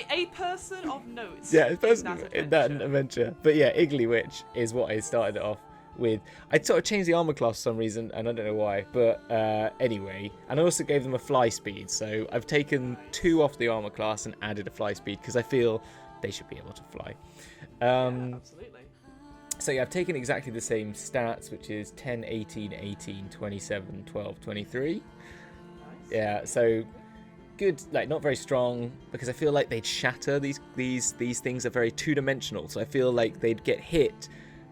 A person of note. Yeah, a person in that adventure. But yeah, Iggly Witch is what I started it off with. I sort of changed the armor class for some reason, and I don't know why. But anyway, and I also gave them a fly speed. So I've taken 2 off the armor class and added a fly speed, because I feel they should be able to fly. Absolutely. So yeah, I've taken exactly the same stats, which is 10, 18, 18, 27, 12, 23. Nice. Yeah, so good, like not very strong, because I feel like they'd shatter. These things are very two-dimensional, so I feel like they'd get hit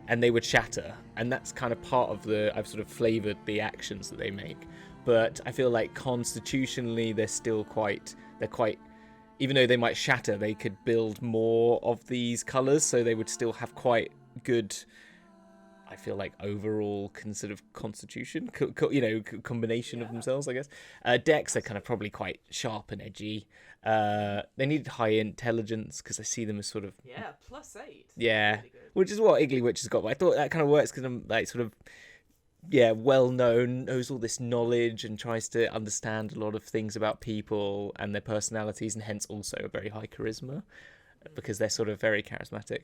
and they would shatter, and that's kind of part of I've sort of flavoured the actions that they make. But I feel like constitutionally they're quite, even though they might shatter, they could build more of these colours, so they would still have quite good, I feel like, overall sort of constitution, combination of themselves, I guess. Decks are kind of probably quite sharp and edgy. They need high intelligence, because I see them as sort of... Yeah, +8. Yeah, really which is what Iggly Witch has got. But I thought that kind of works because I'm like sort of, well known, knows all this knowledge and tries to understand a lot of things about people and their personalities, and hence also a very high charisma, because they're sort of very charismatic.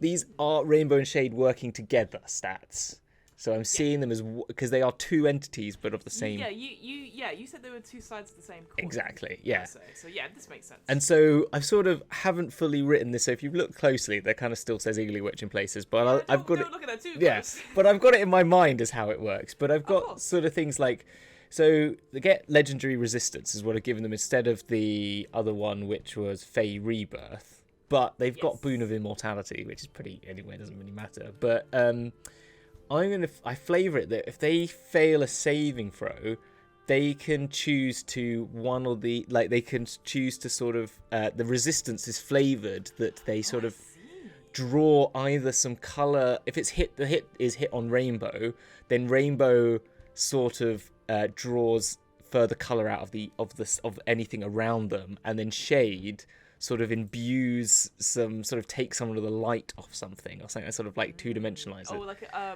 These are Rainbow and Shade working together stats. So I'm seeing them as, because they are two entities but of the same... Yeah, you said they were two sides of the same coin. Exactly, yeah. So yeah, this makes sense. And so I sort of haven't fully written this, so if you look closely, there kind of still says Iggly Witch in places, but I've got don't look at that too yes, close. but I've got it in my mind as how it works. But I've got sort of things like, so they get legendary resistance is what I've given them instead of the other one, which was Fey Rebirth. But they've got Boon of Immortality, which is pretty, anyway, it doesn't really matter. But I flavour it that if they fail a saving throw, they can choose to they can choose to sort of, the resistance is flavoured that they sort of draw either some colour. If the hit is hit on Rainbow, then Rainbow sort of draws further colour out of anything around them, and then Shade sort of imbues takes some of the light off something or something, sort of like two-dimensionalize it. Oh, like oh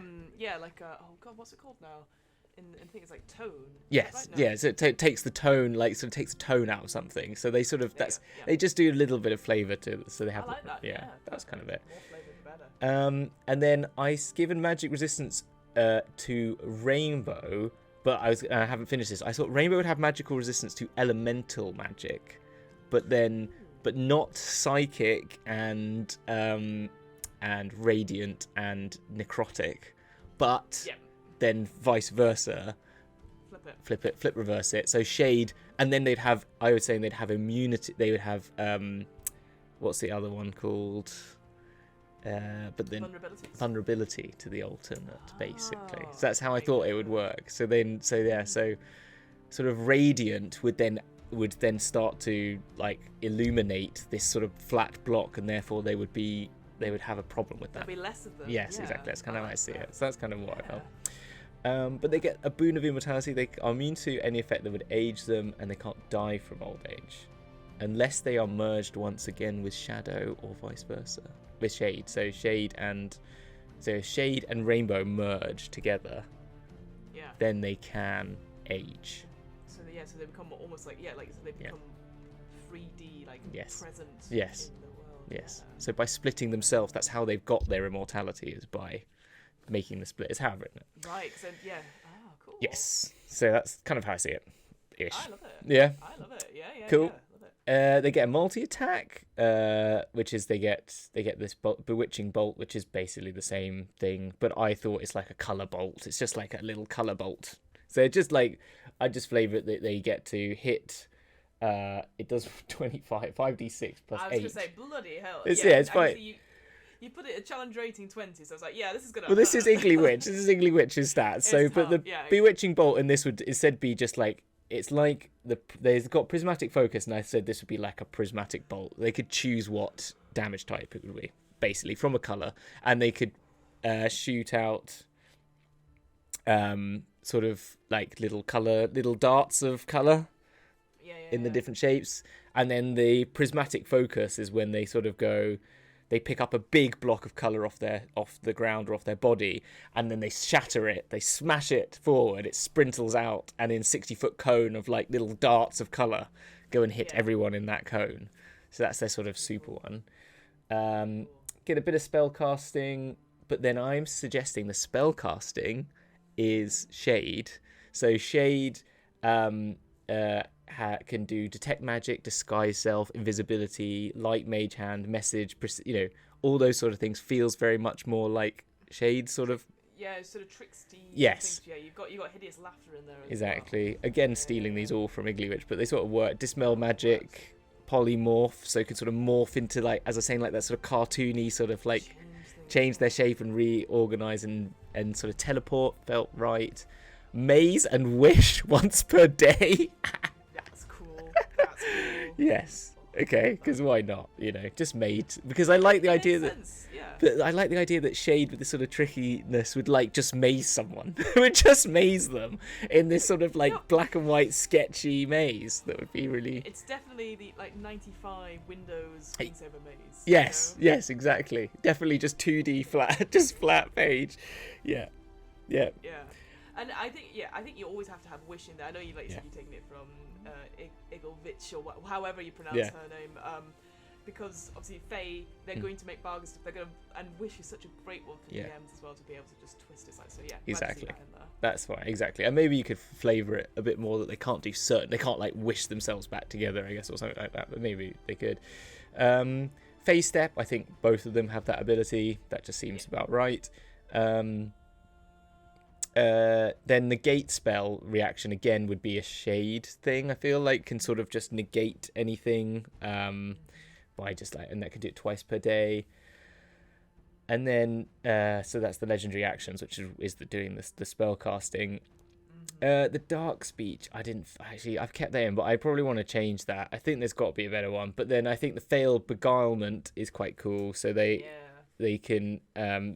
god, what's it called now? I think it's like tone. Yes, right? yeah. So it takes the tone, takes the tone out of something. So they sort of they just do a little bit of flavour to it. So they have, I like that. Yeah, that's kind of it. More flavour, the better. And then given magic resistance to Rainbow, but I haven't finished this. I thought Rainbow would have magical resistance to elemental magic, but not psychic and radiant and necrotic, but then vice versa. Flip reverse it. So Shade, and then they'd have immunity. They would have what's the other one called? But then vulnerability to the alternate, basically. So that's how I thought it would work. So sort of radiant would then start to like illuminate this sort of flat block, and therefore they would have a problem with that. There'll be less of them. Yes, exactly. That's kind of how I see it. So that's kind of what I felt. But they get a boon of immortality. They are immune to any effect that would age them, and they can't die from old age, unless they are merged once again with Shadow or vice versa with Shade. So Shade and Rainbow merge together. Yeah. Then they can age. So they become almost like they become 3D, present in the world. Yes. So by splitting themselves, that's how they've got their immortality, is by making the split. Is how I've written it. Right. So cool. Yes. So that's kind of how I see it. Ish. I love it. Yeah. I love it. Yeah. Cool. Yeah, love it. They get a multi-attack, which is they get this bewitching bolt, which is basically the same thing, but I thought it's like a colour bolt. It's just like a little colour bolt. So it's just like, I just flavour it that they get to hit. It does 25, 5d6 plus 8. I was going to say, bloody hell. It's fine. You put it a challenge rating 20, so I was like, this is gonna. Well, this is Iggly Witch. This is Iggly Witch's stats. So, but the bewitching bolt in this would instead be just like, it's like they've got prismatic focus, and I said this would be like a prismatic bolt. They could choose what damage type it would be, basically from a color, and they could shoot out sort of like little darts of color in the different shapes. And then the prismatic focus is when they sort of they pick up a big block of color off the ground or off their body, and then they shatter it, they smash it forward, it sprintles out, and in 60-foot cone of like little darts of color go and hit everyone in that cone. So that's their sort of super one. Get a bit of spell casting, but then I'm suggesting the spell casting is Shade. So Shade can do detect magic, disguise self, invisibility, light mage hand, message, all those sort of things feels very much more like Shade sort of. Yeah, sort of tricksty. Yes. Things. Yeah, you've got hideous laughter in there. Exactly. Well. Again, stealing these all from Iggly Witch, but they sort of work. Dispel magic, polymorph, so it can sort of morph into, like, as I was saying, like that sort of cartoony sort of like change their shape and reorganize and sort of teleport. Felt right. Maze and wish once per day. That's cool. That's cool. Yes. Okay, because why not? Just made, because I like the idea that. But I like the idea that Shade, with this sort of trickiness, would like just maze someone. Would just maze them in this sort of like black and white sketchy maze. That would be really. It's definitely the 95 Windows screensaver maze. Yes, exactly. Definitely just 2D flat, just flat page. Yeah. And I think you always have to have wish in there. I know you said you're taking it from Igglevitch or however you pronounce her name. Because obviously Faye, they're going to make bargain stuff. They're going to, and wish is such a great one for DMs as well to be able to just twist it. So Exactly. that in there. That's fine. Exactly. And maybe you could flavour it a bit more that they can't do certain. They can't like wish themselves back together, I guess, or something like that. But maybe they could. Phase step. I think both of them have that ability. That just seems about right. Then the gate spell reaction again would be a Shade thing. I feel like can sort of just negate anything. By just like, and that can do it twice per day. And then so that's the legendary actions, which is doing the spell casting. The dark speech, I've kept that in, but I probably want to change that. I think there's got to be a better one. But then I think the failed beguilement is quite cool. So they can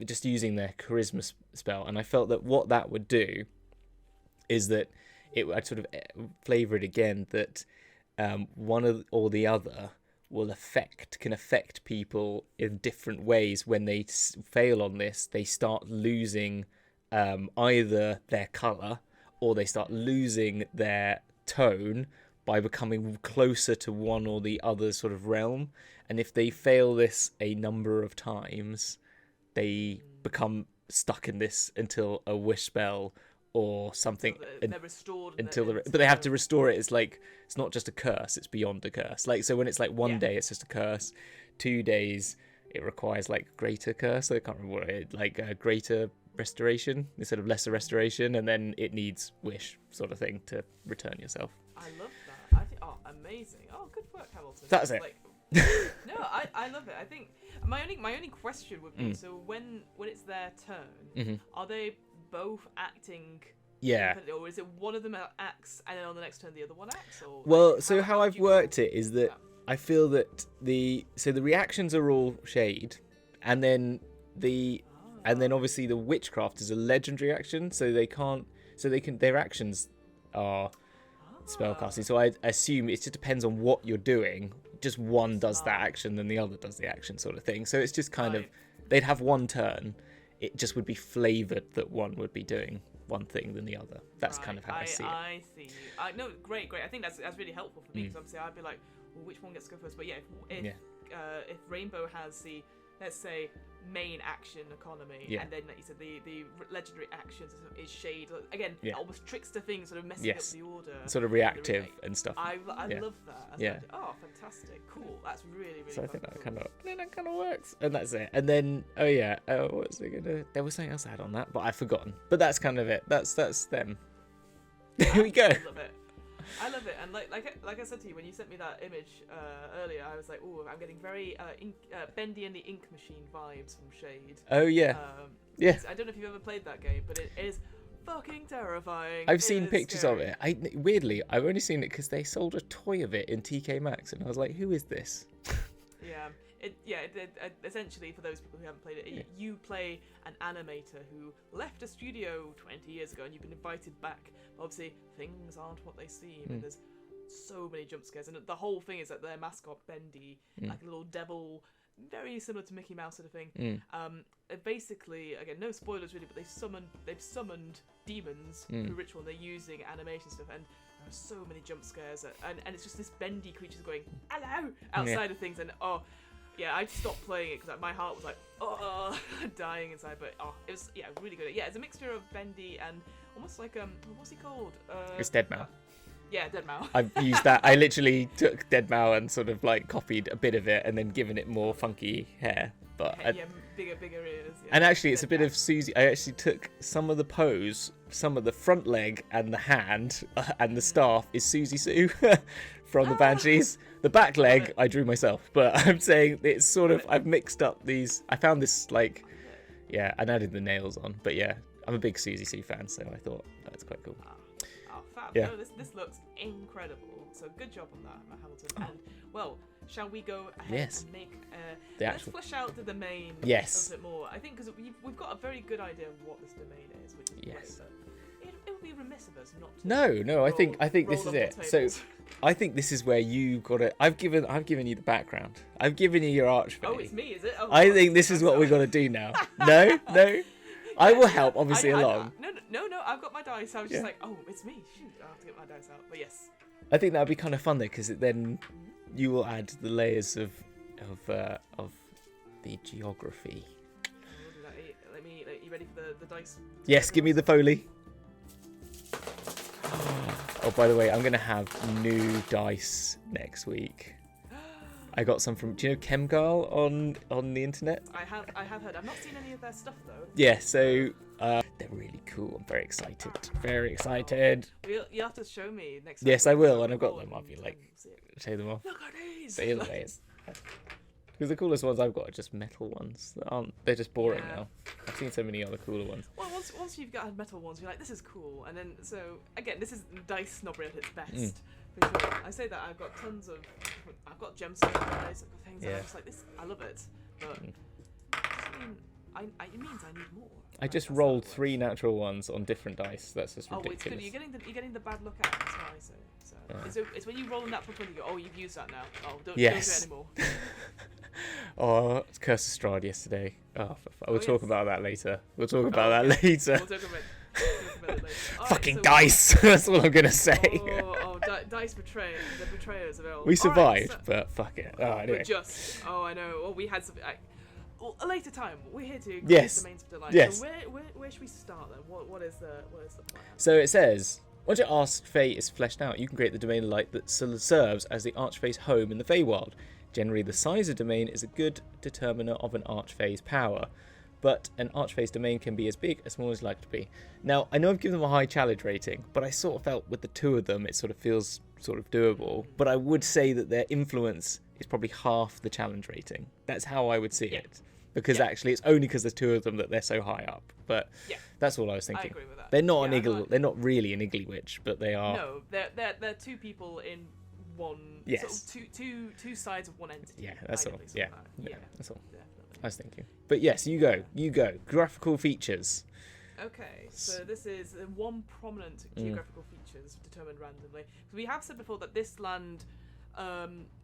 just using their charisma spell, and I felt that what that would do is that I'd sort of flavour it again that one or the other can affect people in different ways. When they fail on this, they start losing either their colour or they start losing their tone by becoming closer to one or the other sort of realm. And if they fail this a number of times, they become stuck in this until a wish spell or something, they're restored but they have to restore it. It's like, it's not just a curse, it's beyond a curse. Like, so when it's like 1 day it's just a curse, 2 days it requires like greater curse, I can't remember what it is, like a greater restoration instead of lesser restoration, and then it needs wish sort of thing to return yourself. I love that. I think amazing. Good work, Hamilton. That's it. No, I love it. I think my only question would be, so when it's their turn, are they both acting or is it one of them acts and then on the next turn the other one acts? Or well, so how I've worked it is that I feel that the reactions are all Shade, and then obviously the witchcraft is a legendary action, so their actions are spellcasting. So I assume it just depends on what you're doing. Just one does that action, then the other does the action, sort of thing. So it's just kind of, they'd have one turn. It just would be flavoured that one would be doing one thing than the other. That's kind of how I see it. I see. No, great. I think that's really helpful for me, because obviously I'd be like, well, which one gets to go first? But if Rainbow has the, let's say, main action economy, and then like you said, the legendary actions is Shade again, almost trickster things, sort of messing up the order, sort of reactive and stuff. I love that. Fantastic, cool. That's really so I think that kind of works, and that's it. And then what's they gonna? There was something else I had on that, but I've forgotten. But that's kind of it. That's them. There we go. I love it, and like I said to you when you sent me that image earlier, I was like, oh, I'm getting very Bendy and the Ink Machine vibes from Shade. Oh yeah, I don't know if you've ever played that game, but it is fucking terrifying. I've seen pictures of it. Weirdly, I've only seen it because they sold a toy of it in TK Maxx, and I was like, who is this? Essentially, for those people who haven't played it, you play an animator who left a studio 20 years ago, and you've been invited back. But obviously, things aren't what they seem, and there's so many jump scares. And the whole thing is that their mascot, Bendy, like a little devil, very similar to Mickey Mouse sort of thing. Basically, again, no spoilers really, but they've summoned demons through ritual, and they're using animation stuff, and there are so many jump scares, and it's just this bendy creature going hello outside of things, and I stopped playing it because my heart was like dying inside, but it was really good. It's a mixture of bendy and almost like what's he called? It's dead now. Yeah, Dead Mouse. I've used that. I literally took Dead Mouse and sort of like copied a bit of it and then given it more funky hair. But Yeah, bigger ears. Yeah. and actually, it's a bit of Susie. I actually took some of the pose, some of the front leg and the hand and the staff is Susie Sue from the Banshees. The back leg I drew myself, but I'm saying it's sort of I've mixed up these. I found this like, yeah, and added the nails on. But yeah, I'm a big Susie Sue fan, so I thought that's quite cool. Oh, fab. Yeah. No, this looks incredible. So good job on that, Hamilton. And well, shall we go ahead and make let's flesh out the domain a bit more. I think because we've got a very good idea of what this domain is, which is great. But it would be remiss of us not to. No, I think this is it. So I think this is where you got it. I've given you the background. I've given you your archfey. Oh, it's me, is it? Oh, I think this is what we got to do now. No. I will help, obviously, along. No, I've got my dice. I was just like, oh, it's me. Shoot, I'll have to get my dice out. But yes. I think that would be kind of fun though, because then you will add the layers of the geography. Let me. You ready for the dice? Yes, give me the Foley. Oh, by the way, I'm gonna have new dice next week. I got some from, do you know Chemgal on the internet? I have heard. I've not seen any of their stuff though. Yeah, so they're really cool. I'm very excited. Very excited. You'll have to show me next time. Yes, I will, and I've got them. I'll be like, show them off. Look at these. But either way, because the coolest ones I've got are just metal ones. They're just boring now. I've seen so many other cooler ones. Well, once you've got metal ones, you're like, this is cool. And then, so, again, this is dice snobbery at its best. For sure. I say that I've got I've got gemstones, I've got things, and I'm just like, this, I love it. But it means I need more. I just rolled 3 natural ones on different dice. That's just ridiculous. Oh, it's good. You're getting the bad luck out. That's what I say. So it's when you roll a natural 20, you go, oh, you've used that now. Oh, don't do it anymore. Oh, it's Curse of Strahd yesterday. Oh, we'll talk about that later. We'll talk about that later. We'll talk about it later. Fucking dice! That's all I'm gonna say. Dice betray. The betrayers of all. We survived, but fuck it. Oh, anyway. I know. Well, we had some. A later time. We're here to yes. Domains of Delight. Yes. So where should we start then? What is the plan? So it says, once your archfey is fleshed out, you can create the domain of light that serves as the archfey's home in the Feywild. Generally, the size of domain is a good determiner of an archfey's power, but an archfey's domain can be as big as small as you like to be. Now, I know I've given them a high challenge rating, but I sort of felt with the 2 of them, it sort of feels sort of doable. But I would say that their influence is probably half the challenge rating. That's how I would see it. Because actually, it's only because there's 2 of them that they're so high up. But that's all I was thinking. I agree with that. They're not they're not really an Iggly Witch, but they are. No, they're 2 people in one. Yes. Sort of two sides of one entity. Yeah, that's all. Yeah, that's all. Definitely. I was thinking. But yes, you go. Graphical features. Okay, so this is 1 prominent geographical features determined randomly. So we have said before that this land,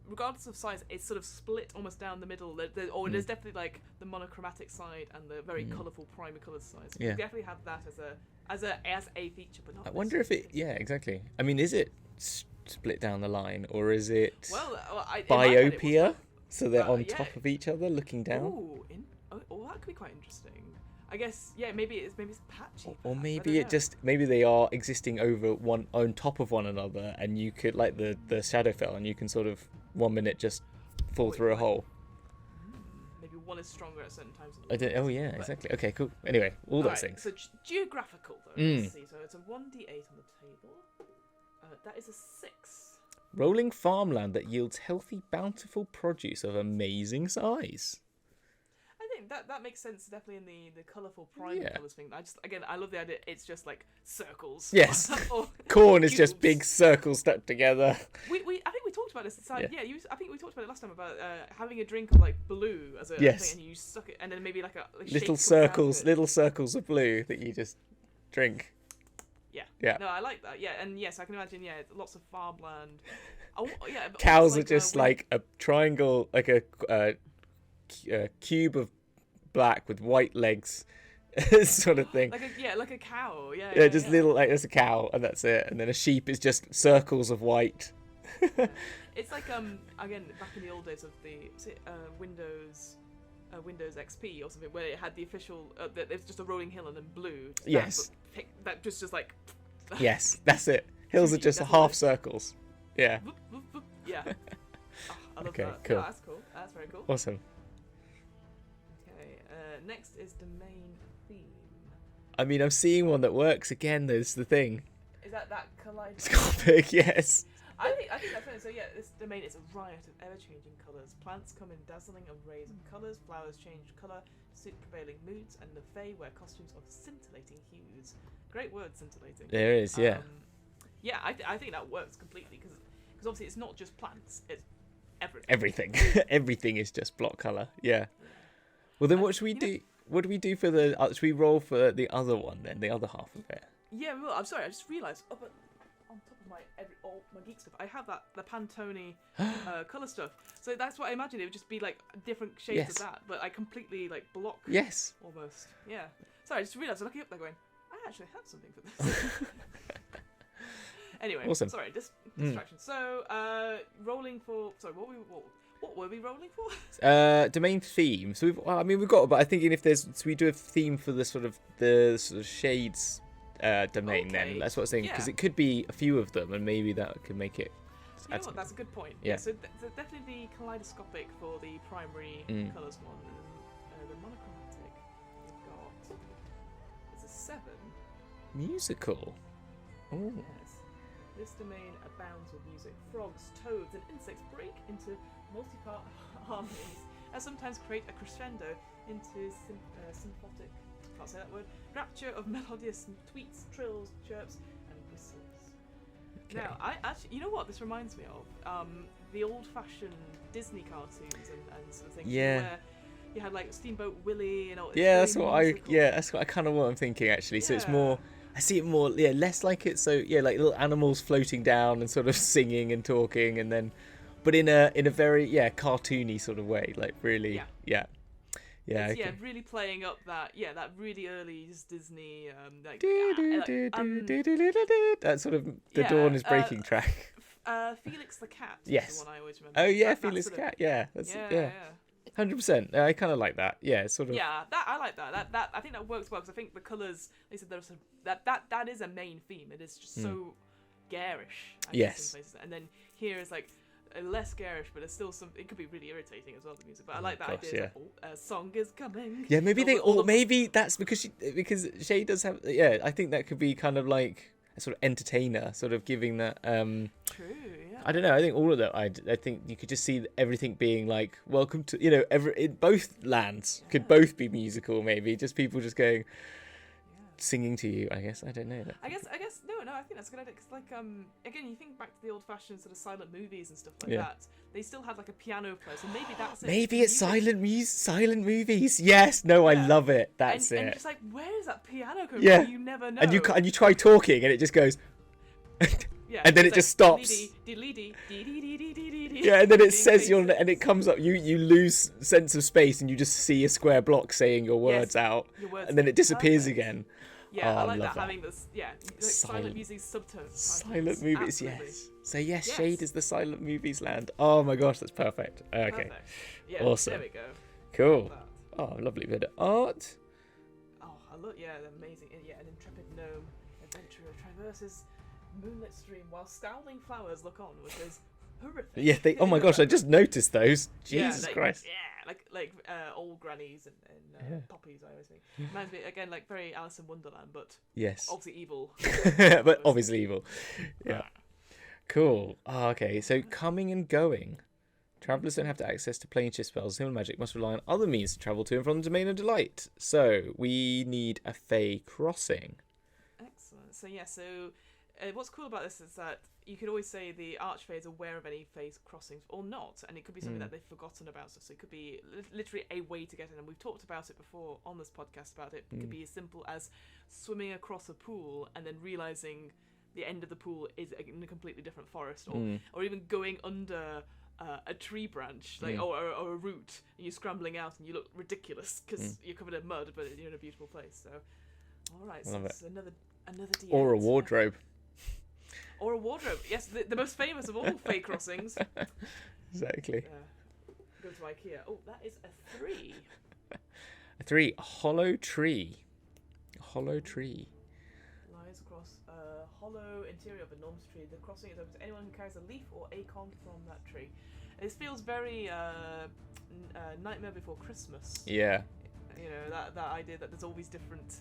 regardless of size, it's sort of split almost down the middle. There's definitely like the monochromatic side and the very colourful primary colours side. So we definitely have that as a feature, but not. I wonder if it. Yeah, exactly. I mean, is it split down the line, or is it biopia? So they're on top of each other, looking down. Oh, that could be quite interesting. I guess, maybe it's patchy. Or maybe maybe they are existing on top of one another, and you could, like the Shadowfell, and you can sort of 1 minute just fall through a hole. Maybe one is stronger at certain times. Exactly. Okay, cool. Anyway, all those things. So geographical though. Let's see. So it's a 1d8 on the table. That is a 6. Rolling farmland that yields healthy, bountiful produce of amazing size. I think that makes sense, definitely in the colourful primary colours thing. I love the idea. It's just like circles. Yes. Corn is just big circles stuck together. I think we talked about this. I think we talked about it last time about having a drink of like blue as a thing, and you suck it, and then maybe like little circles of blue that you just drink. Yeah. No, I like that. Yeah, and yes, I can imagine. Yeah, lots of farmland. Cows are just like a triangle, like a cube of black with white legs, sort of thing. Like a cow. Yeah, just little, like there's a cow and that's it, and then a sheep is just circles of white. It's like again back in the old days of the Windows XP or something, where it had the official there's just a rolling hill and then blue. Yes. That just like. Yes, that's it. Hills are 2D, just definitely. half circles. Yeah. Whoop, whoop, whoop. Yeah. Oh, I love Okay, that. cool. Yeah, that's cool. That's very cool. Awesome. Okay. Next is domain theme. I mean, I'm seeing one that works again. There's the thing. Is that kaleidoscope? Scopic, yes. I think that's funny. So yeah, this domain is a riot of ever-changing colours. Plants come in dazzling arrays of colours. Flowers change colour to suit prevailing moods, and the Fae wear costumes of scintillating hues. Great word, scintillating. There is, yeah. Yeah, I think that works completely because obviously it's not just plants; it's everything. Everything. Everything is just block colour. Yeah. Well, then what should we do? What do we do for the... should we roll for the other one then? The other half of it? Yeah, well, I'm sorry. I just realised on top of all my geek stuff, I have the Pantone colour stuff. So that's what I imagined. It would just be like different shades of that, but I completely like block. Yes. Almost. Yeah. Sorry, I just realised. I'm looking up there, going, I actually have something for this. Anyway, awesome. Sorry, distraction. So, rolling for. Sorry, what were we rolling for? Domain theme. So we've got. But I think if there's, so we do a theme for the sort of shades. Domain then that's what I was saying, because it could be a few of them and maybe that could make it you know what, that's a good point. Yeah, so definitely the kaleidoscopic for the primary colours one, and the monochromatic we've got is a 7 musical. Oh yes, this domain abounds with music. Frogs, toads and insects break into multi-part harmonies and sometimes create a crescendo into symphotic, can't say that word, rapture of melodious tweets, trills, chirps, and whistles. okay. Now, I actually, you know what this reminds me of? The old-fashioned Disney cartoons and sort of things. Yeah. Where you had like Steamboat Willie and all. Yeah, that's what I kind of what I'm thinking actually. So it's more, I see it more, less like it's like little animals floating down and sort of singing and talking, and then, but in a very cartoony sort of way, like really, really playing up that really early Disney that sort of the dawn is breaking track. Felix the Cat. Yes. Is the one I always remember. Oh yeah, Felix the Cat. Yeah, that's 100%. I kind of like that. Yeah, sort of. Yeah, I like that. That I think that works well because I think the colours. They said there's that is a main theme. It is just so garish. I guess, in places. And then here is like less garish, but it's still some. It could be really irritating as well, the music. But I like that idea. Yeah. A song is coming. Yeah, maybe maybe that's because Shay does have. Yeah, I think that could be kind of like a sort of entertainer, sort of giving that. True. Yeah. I don't know. I think all of that. I think you could just see everything being like, welcome to in both lands could both be musical. Maybe just people just going. Singing to you, I guess. I don't know. I guess no. I think that's a good idea because, like, again, you think back to the old-fashioned sort of silent movies and stuff like that. They still had like a piano player, so maybe that's it. Maybe it's silent movies. Yes, no, I love it. That's it. And just like, where is that piano coming from? You never know. And you try talking, and it just goes. And then it just stops. Yeah, and then it says and it comes up. You lose sense of space, and you just see a square block saying your words out, and then it disappears again. Yeah, I like that. Having this, silent music subtones. Silent movies, absolutely. Yes. So yes, Shade is the silent movies land. Oh my gosh, that's perfect. Okay. Perfect. Yeah, awesome. There we go. Cool. Oh, lovely bit of art. Oh, I love amazing. Yeah, an intrepid gnome adventurer traverses moonlit stream while scowling flowers look on, which is horrific. Yeah, oh my gosh, I just noticed those. Jesus Christ. Yeah, like old grannies and poppies, I always think. Reminds me, again, like very Alice in Wonderland, but obviously evil. But obviously evil. Yeah. Cool. Oh, okay, so coming and going. Travellers don't have to access to plane shift spells. Human magic must rely on other means to travel to and from the Domain of Delight. So, we need a Fey crossing. Excellent. So, what's cool about this is that you could always say the archfey is aware of any Fey crossings or not, and it could be something that they've forgotten about. So it could be literally a way to get in, and we've talked about it before on this podcast about it. It could be as simple as swimming across a pool and then realising the end of the pool is in a completely different forest, or even going under a tree branch, or a root, and you're scrambling out and you look ridiculous because you're covered in mud, but you're in a beautiful place. So, all right, so it's another D8. Or a wardrobe. Or a wardrobe. Yes, the most famous of all Fey crossings. Exactly. Go to IKEA. Oh, that is a 3. A 3. A hollow tree. A hollow tree. Lies across a hollow hollow interior of a enormous tree. The crossing is open to anyone who carries a leaf or acorn from that tree. This feels very Nightmare Before Christmas. Yeah. You know, that idea that there's all these different...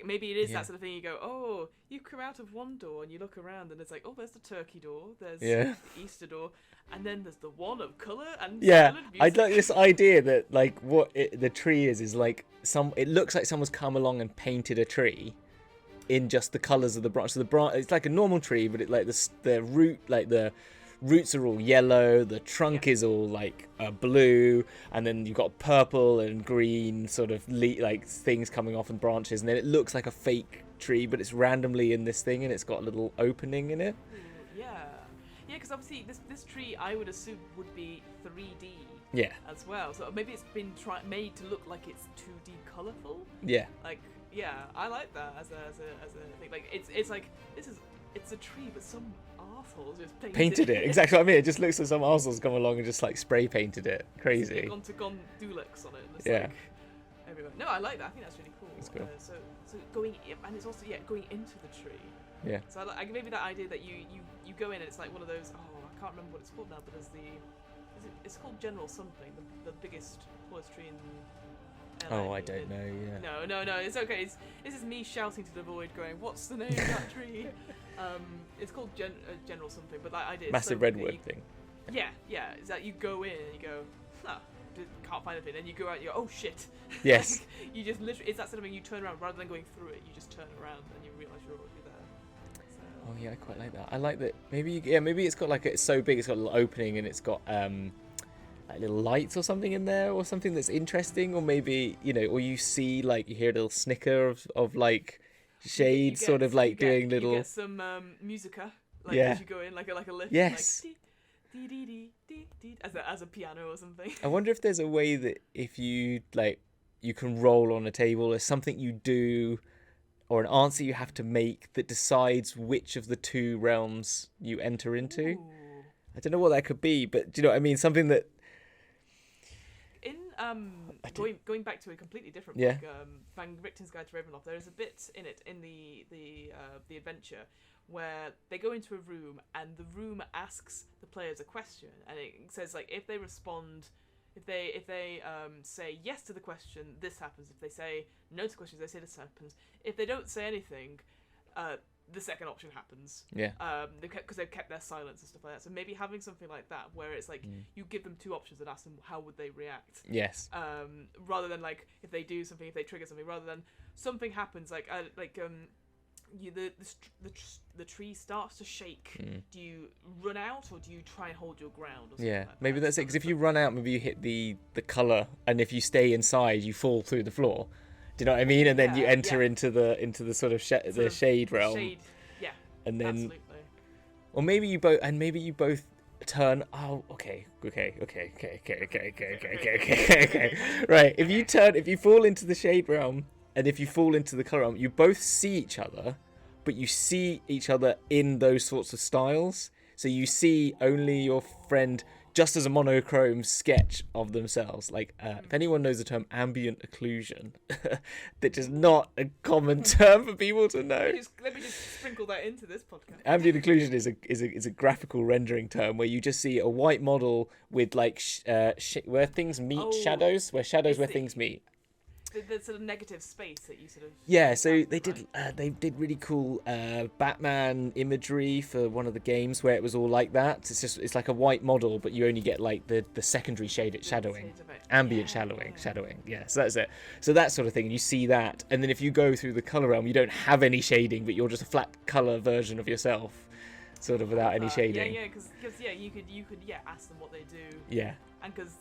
maybe it is that sort of thing. You go, oh, you come out of one door and you look around and it's like, oh, there's the turkey door, there's the Easter door, and then there's the one of colour and silent music. I'd like this idea that like the tree is like it looks like someone's come along and painted a tree in just the colours of the branch. So the branch, it's like a normal tree, but it like the root, like the roots are all yellow, the trunk is all like blue, and then you've got purple and green sort of like things coming off and branches, and then it looks like a fake tree, but it's randomly in this thing and it's got a little opening in it. Because obviously this tree I would assume would be 3D as well, so maybe it's been made to look like it's 2D colourful. I like that as a thing. Like it's like it's a tree, but some arseholes just painted it. Exactly what I mean. It just looks like some arseholes come along and just like spray painted it. Crazy. Gone Dulex on it. And it's like everywhere. No, I like that. I think that's really cool. That's cool. So going, and it's also going into the tree. Yeah. So I like maybe that idea that you go in and it's like one of those. Oh, I can't remember what it's called now, but there's it's called General something, the biggest tallest tree in. Oh, I don't know. Yeah. No. It's okay. This is me shouting to the void, going, "What's the name of that tree?" It's called General something, but that idea. Massive redwood thing. Yeah. Is that you go in and you go, can't find anything, and you go out and you go, oh shit. Yes. You just literally, it's that sort of thing. You turn around rather than going through it. You just turn around and you realise you're already there. So. Oh yeah, I quite like that. I like that. Maybe it's got like it's so big, it's got a little opening, and it's got like little lights or something in there, or something that's interesting, or maybe or you see like you hear a little snicker of like shades, sort of like doing little. You get some musica, like as you go in, like a lift. Yes. Like, as a piano or something. I wonder if there's a way that if you like, you can roll on a table, or something you do, or an answer you have to make that decides which of the two realms you enter into. Ooh. I don't know what that could be, but do you know what I mean? Something that. In going back to a completely different book, Van Richten's Guide to Ravenloft, there is a bit in it in the adventure where they go into a room and the room asks the players a question, and it says like if they respond, if they say yes to the question, this happens. If they say no to the question, they say this happens. If they don't say anything, the second option happens. Yeah. Because they've kept their silence and stuff like that. So maybe having something like that where it's like you give them two options and ask them how would they react. Yes. Rather than like if they do something, if they trigger something, rather than something happens the tree starts to shake. Do you run out or do you try and hold your ground? Or something like maybe that? that's it. Because if you run out, maybe you hit the colour, and if you stay inside, you fall through the floor. Do you know what I mean? And then you enter into the sort of the shade realm. Shade, yeah. And then, absolutely. Or maybe you both turn. Oh, okay. Right. If you fall into the shade realm, and if you fall into the colour realm, you both see each other, but you see each other in those sorts of styles. So you see only your friend just as a monochrome sketch of themselves. Like, if anyone knows the term ambient occlusion, that is not a common term for people to know. Let me just sprinkle that into this podcast. Ambient occlusion is a graphical rendering term where you just see a white model with like where things meet shadows, where things meet. The sort of negative space that you sort of... Yeah, so they did really cool Batman imagery for one of the games where it was all like that. It's like a white model, but you only get like the secondary shadowing, ambient shadowing. Yeah, so that's it. So that sort of thing, you see that, and then if you go through the color realm, you don't have any shading, but you're just a flat color version of yourself, sort of without any shading. Yeah, because you could ask them what they do. Yeah. And because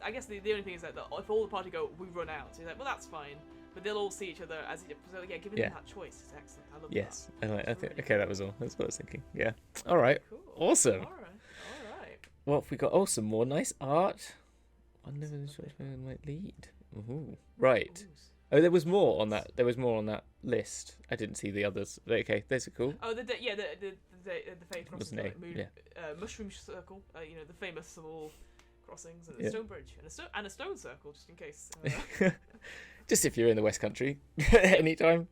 I guess the only thing is that if all the party go, we run out. So you're like, well, that's fine. But they'll all see each other as it. So yeah, giving them that choice is excellent. I love that. Yes, okay, that was all. That's what I was thinking. Yeah. All right. Cool. Awesome. All right. What have we got? Oh, some more nice art. Wonder whether this might lead. Ooh. Right. Oh, there was more on that. List. I didn't see the others. Okay, those are cool. Oh, the Fey crossing, mushroom circle. The famous of all crossings, and a stone bridge, and a stone circle, just in case. Just if you're in the West Country, anytime.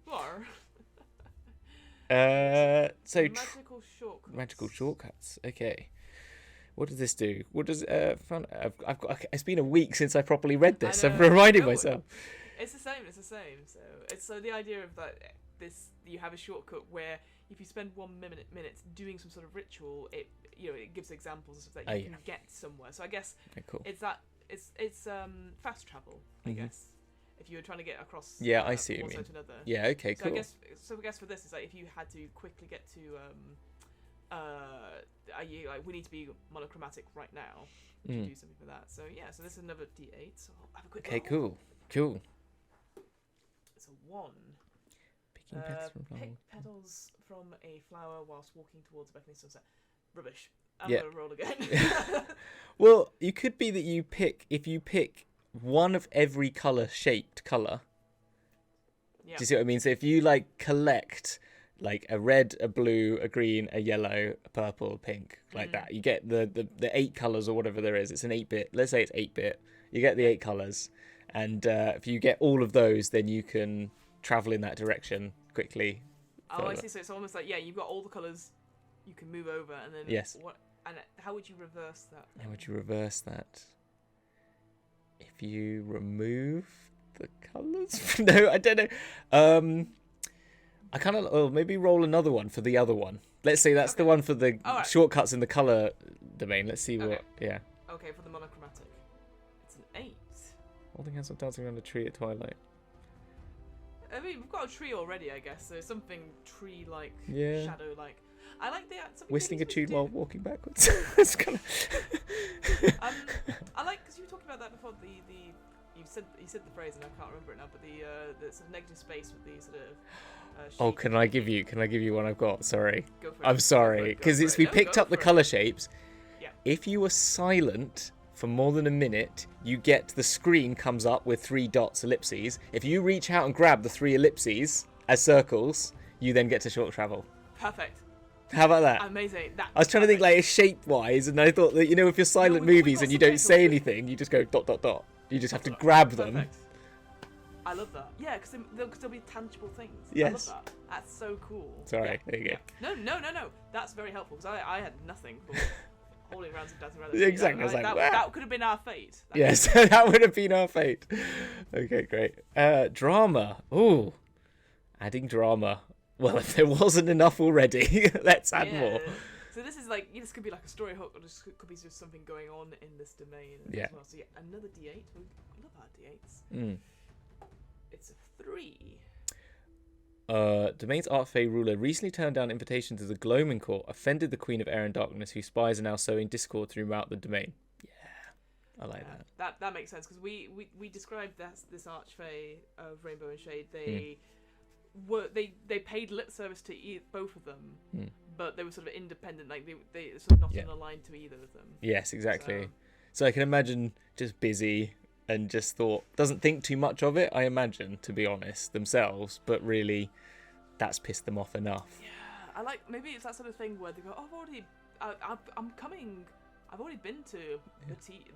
So magical shortcuts. Okay. What does this do? What does I've got. It's been a week since I properly read this. I'm reminding myself. It's the same. So the idea of that you have a shortcut where if you spend 1 minute doing some sort of ritual, it gives examples of that you can get somewhere. So I guess it's fast travel. I guess if you were trying to get across. Yeah, I see what you mean. To another. Yeah. Okay. So Cool. I guess for this is like if you had to quickly get to we need to be monochromatic right now. To do something for that. So yeah. So this is another D8. So I'll have a quick. Okay. Cool. It's a 1. Pick petals from a flower whilst walking towards a beckoning sunset. Rubbish. I'm gonna roll again. Well, you could be that if you pick one of every shaped colour. Yeah. Do you see what I mean? So if you collect a red, a blue, a green, a yellow, a purple, a pink, like that, you get the 8 colours or whatever there is. It's an 8-bit. Let's say it's 8-bit. You get the 8 colours, and if you get all of those, then you can travel in that direction quickly. Oh, I see. So it's almost like you've got all the colours you can move over, and then and how would you reverse that? If you remove the colours? No, I don't know. I kind of maybe roll another one for the other one. Let's say that's the one for the shortcuts in the colour domain. Let's see what. Yeah. Okay, for the monochromatic, it's an 8. Holding hands or dancing around a tree at twilight. I mean, we've got a tree already, I guess. So something tree-like, shadow-like. I like the whistling a tune while walking backwards. It's kind of. I like because you were talking about that before. You said the phrase and I can't remember it now. But the sort of negative space with the sort of. Can I give you one I've got? Sorry. Go for it. I'm sorry because we picked up the colour shapes. Yeah. If you were silent for more than a minute, you get the screen comes up with 3 dots, ellipses. If you reach out and grab the 3 ellipses as circles, you then get to short travel. Perfect. How about that? Amazing. I was trying to think shape-wise, and I thought that if you're silent movies and you don't say anything, you just go ... You just have to grab them. Perfect. I love that. Yeah, because they'll be tangible things. Yes. I love that. That's so cool. Sorry. There you go. No. That's very helpful because I had nothing for holding around and dancing around. Exactly. That could have been our fate. Yes, that would have been our fate. Okay, great. Drama. Ooh, adding drama. Well, if there wasn't enough already, let's add more. So this is this could be like a story hook, or this could be just something going on in this domain as well. So another D8. We love our D8s. It's a 3. Domain's archfey ruler recently turned down invitation to the Gloaming Court, offended the Queen of Air and Darkness, whose spies are now sowing discord throughout the domain. Yeah, I like that. That makes sense because we described this archfey of Rainbow and Shade. They paid lip service to both of them, but they were sort of independent. They sort of not in a line to either of them. Yes, exactly. So I can imagine just busy and just doesn't think too much of it. I imagine, to be honest, themselves, but really, that's pissed them off enough. Yeah, I maybe it's that sort of thing where they go, I'm coming. I've already been to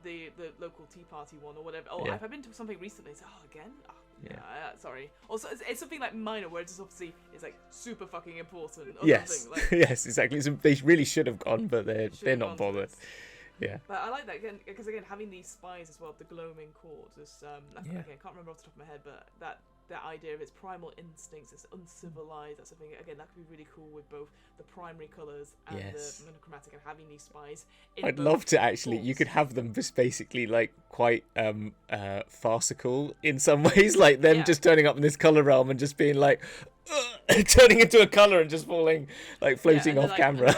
the local tea party one or whatever. Have I been to something recently? It's again. Sorry. Also, it's something minor where it's obviously super fucking important. Or something. Yes, exactly. So they really should have gone, but they're not bothered. Yeah. But I like that again because having these spies as well, the Gloaming Court is I can't remember off the top of my head, but that idea of its primal instincts, it's uncivilized, that's something again that could be really cool with both the primary colours and the monochromatic, and having these spies. I'd love to actually. You could have them just basically quite farcical in some ways, like them just turning up in this colour realm and just being turning into a colour and just falling floating off camera.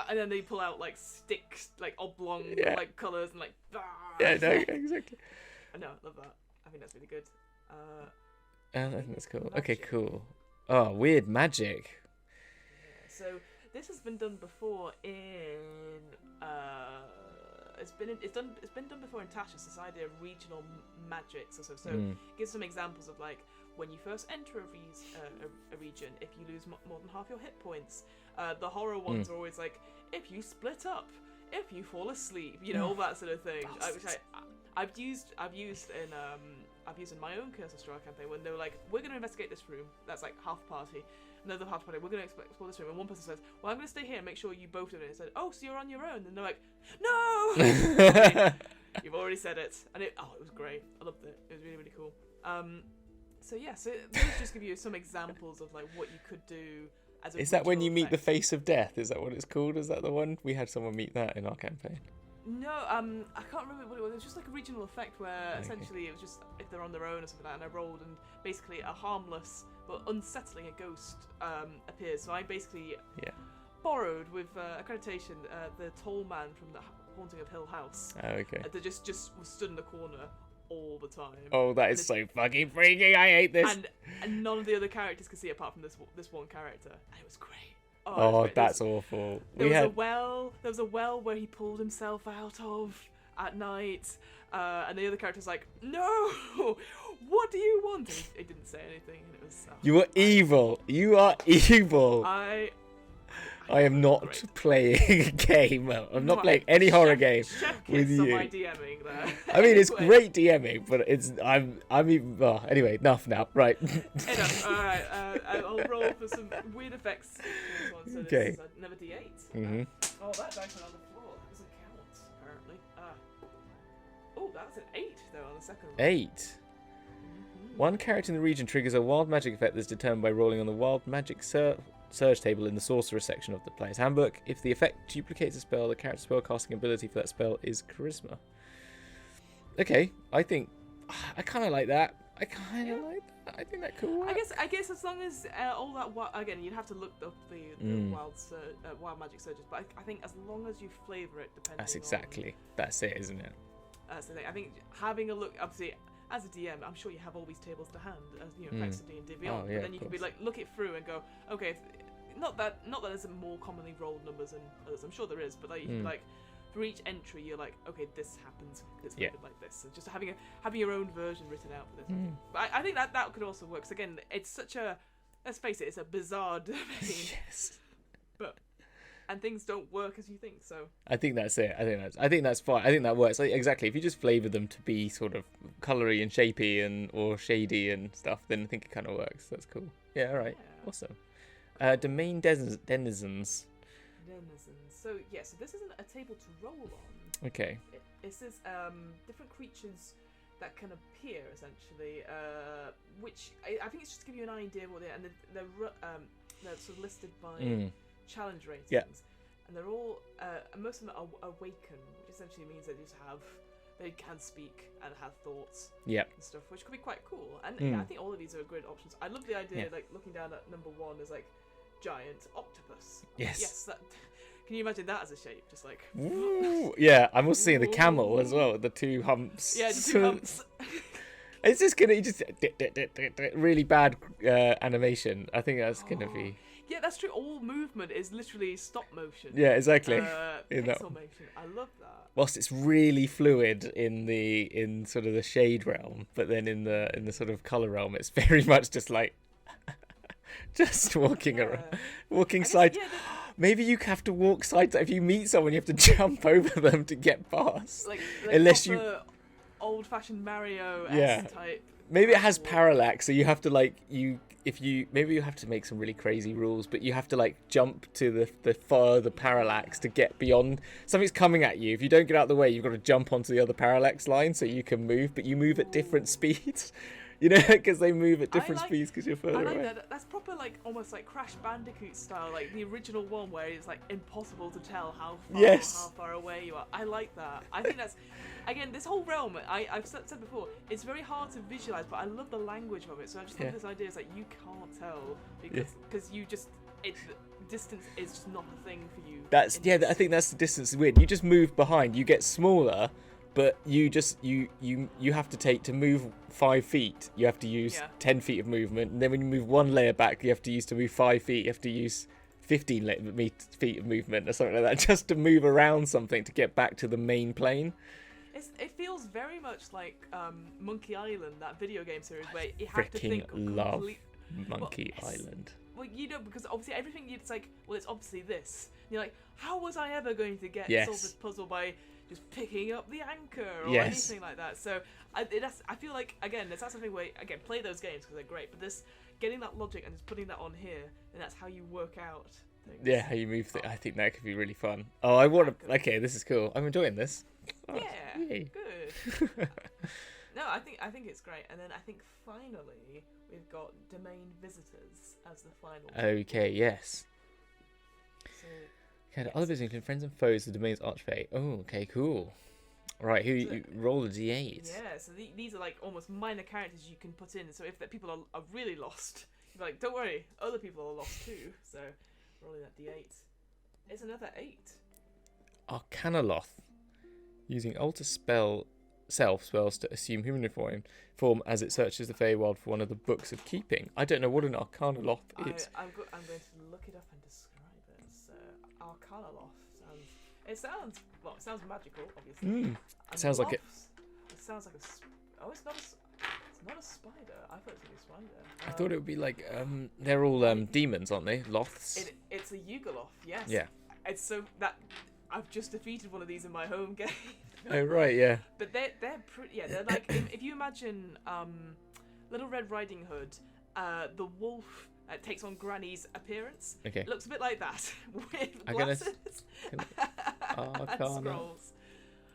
And then they pull out sticks, oblong colours and Yeah, no, exactly. No, I love that. I think that's really good. I think that's cool. Magic. Okay, cool. Oh, weird magic. Yeah, so this has been done before in it's been done before in Tasha's, this idea of regional magics. So give some examples of when you first enter a region, if you lose more than half your hit points. The horror ones are always if you split up, if you fall asleep, all that sort of thing. I've used in my own Curse of Strahd campaign when they were like, we're going to investigate this room. That's like half the party. Another half the party, we're going to explore this room. And one person says, well, I'm going to stay here and make sure you both do it. And it said, oh, so you're on your own. And they're like, no! You've already said it. And it was great. I loved it. It was really, really cool. So those just give you some examples of like what you could do as a Is that when you meet the effect. face of death? Is that what it's called? Is that the one? We had someone meet that in our campaign. No, I can't remember what it was. It was just like a regional effect where essentially it was just if they're on their own or something like that, and I rolled and basically a harmless but unsettling a ghost appears. So I basically borrowed with accreditation the tall man from the Haunting of Hill House. Oh, okay. That just was stood in the corner all the time. Oh, that is so fucking freaky. I hate this. And none of the other characters could see it apart from this one character. And it was great. Oh, that's awful. There was a well where he pulled himself out of at night, and the other character's like, "No, what do you want?" And he didn't say anything, and it was. You are evil. You are evil. I am not playing a game. I'm not playing any horror game with you. My DMing there. I mean, it's great DMing, but I'm even. Oh, anyway, enough now. Right. Enough. All right. I'll roll for some weird effects. So Okay. This is another D8. Mm-hmm. Oh, that dice went on the floor. That doesn't count apparently. Oh, that's an 8 though on the second roll. 8. Mm-hmm. One character in the region triggers a wild magic effect that's determined by rolling on the wild magic surge table in the sorcerer section of the player's handbook. If the effect duplicates a spell, the character's spellcasting ability for that spell is charisma. Okay, I think I kind of like that. I think that could work. I guess as long as all that again, you'd have to look up the wild magic surges. But I think as long as you flavour it, depending. That's it, isn't it? That's the thing. I think having a look, obviously, as a DM, I'm sure you have all these tables to hand, as effects of D&D Beyond. Oh, yeah, but then you can be like, look it through and go, okay, not that there's more commonly rolled numbers than others. I'm sure there is, but like, you can be like, for each entry, you're like, okay, this happens. It's written like this. So just having your own version written out for this. But I think that could also work. 'Cause again, it's such a, let's face it, it's a bizarre domain. Yes. And things don't work as you think. So I think that's it. I think that's fine. I think that works. Like, exactly. If you just flavour them to be sort of coloury and shapy or shady and stuff, then I think it kind of works. That's cool. Yeah. All right. Yeah. Awesome. Domain denizens. So so this isn't a table to roll on. Okay. It says different creatures that can appear essentially, which I think it's just to give you an idea of what they are, and they're sort of listed by challenge ratings. Yeah. And they're all most of them are awakened, which essentially means they can speak and have thoughts. Yeah. And stuff, which could be quite cool. And I think all of these are great options. I love the idea, like looking down at number 1 is like giant octopus. Yes. That. Can you imagine that as a shape? Just like. Ooh, yeah, I'm also seeing the camel as well, with the 2 humps. Yeah, the 2 humps. It's just gonna really bad animation. I think that's gonna be. Yeah, that's true. All movement is literally stop motion. Yeah, exactly. Pixelmation. I love that. Whilst it's really fluid in sort of the shade realm, but then in the sort of color realm, it's very much just like just walking around, walking side. Maybe you have to walk side. If you meet someone, you have to jump over them to get past. Like unless you old-fashioned Mario type. Maybe it has parallax, so you have to maybe you have to make some really crazy rules, but you have to like jump to the further parallax to get beyond. Something's coming at you. If you don't get out of the way, you've got to jump onto the other parallax line so you can move, but you move at different speeds. You know, because they move at different speeds because you're further away. That. That's proper, like almost like Crash Bandicoot style, like the original one where it's like impossible to tell how far away you are. I like that. I think that's, again, this whole realm. I've said before, it's very hard to visualize, but I love the language of it. So I just love this idea. It's like you can't tell because you just distance is just not a thing for you. I think that's the distance is weird. You just move behind. You get smaller. But you have to move 5 feet. You have to use 10 feet of movement, and then when you move 1 layer back, you have to move 5 feet. You have to use 15 feet of movement or something like that, just to move around something to get back to the main plane. It feels very much like Monkey Island, that video game series where you have to think. Love Monkey Island. Well, because obviously everything it's like, well, it's obviously this. And you're like, how was I ever going to solve this puzzle by just picking up the anchor or Yes. anything like that. So I feel like, again, that's something where, again, play those games because they're great, but this, getting that logic and just putting that on here, and that's how you work out things. Yeah, how you move I think that could be really fun. Oh, I want to... Okay, this is cool. I'm enjoying this. Oh, Yeah, yay. good. No, I think it's great. And then I think finally we've got domain visitors as the final. Okay, yes. So, Okay, the other business include friends and foes of the domain's archfey. Oh, okay, cool. Right, you roll a d8. Yeah, so these are like almost minor characters you can put in. So if the people are really lost, you're like, don't worry, other people are lost too. So rolling that d8. It's another 8. Arcanoloth. Using alter self spells to assume human form as it searches the Feywild for one of the books of keeping. I don't know what an Arcanoloth is. I'm going to look it up and describe it. So Arcanoloth sounds magical, obviously. It sounds like it. It sounds like it's not a spider. I thought it was gonna be a spider. I thought it would be like they're all demons, aren't they? Loths. It's a Yugoloth, yes. Yeah. It's so that I've just defeated one of these in my home game. Oh right, yeah. But they're pretty. Yeah, they're like if you imagine Little Red Riding Hood, the wolf takes on Granny's appearance. Okay. It looks a bit like that with glasses and scrolls.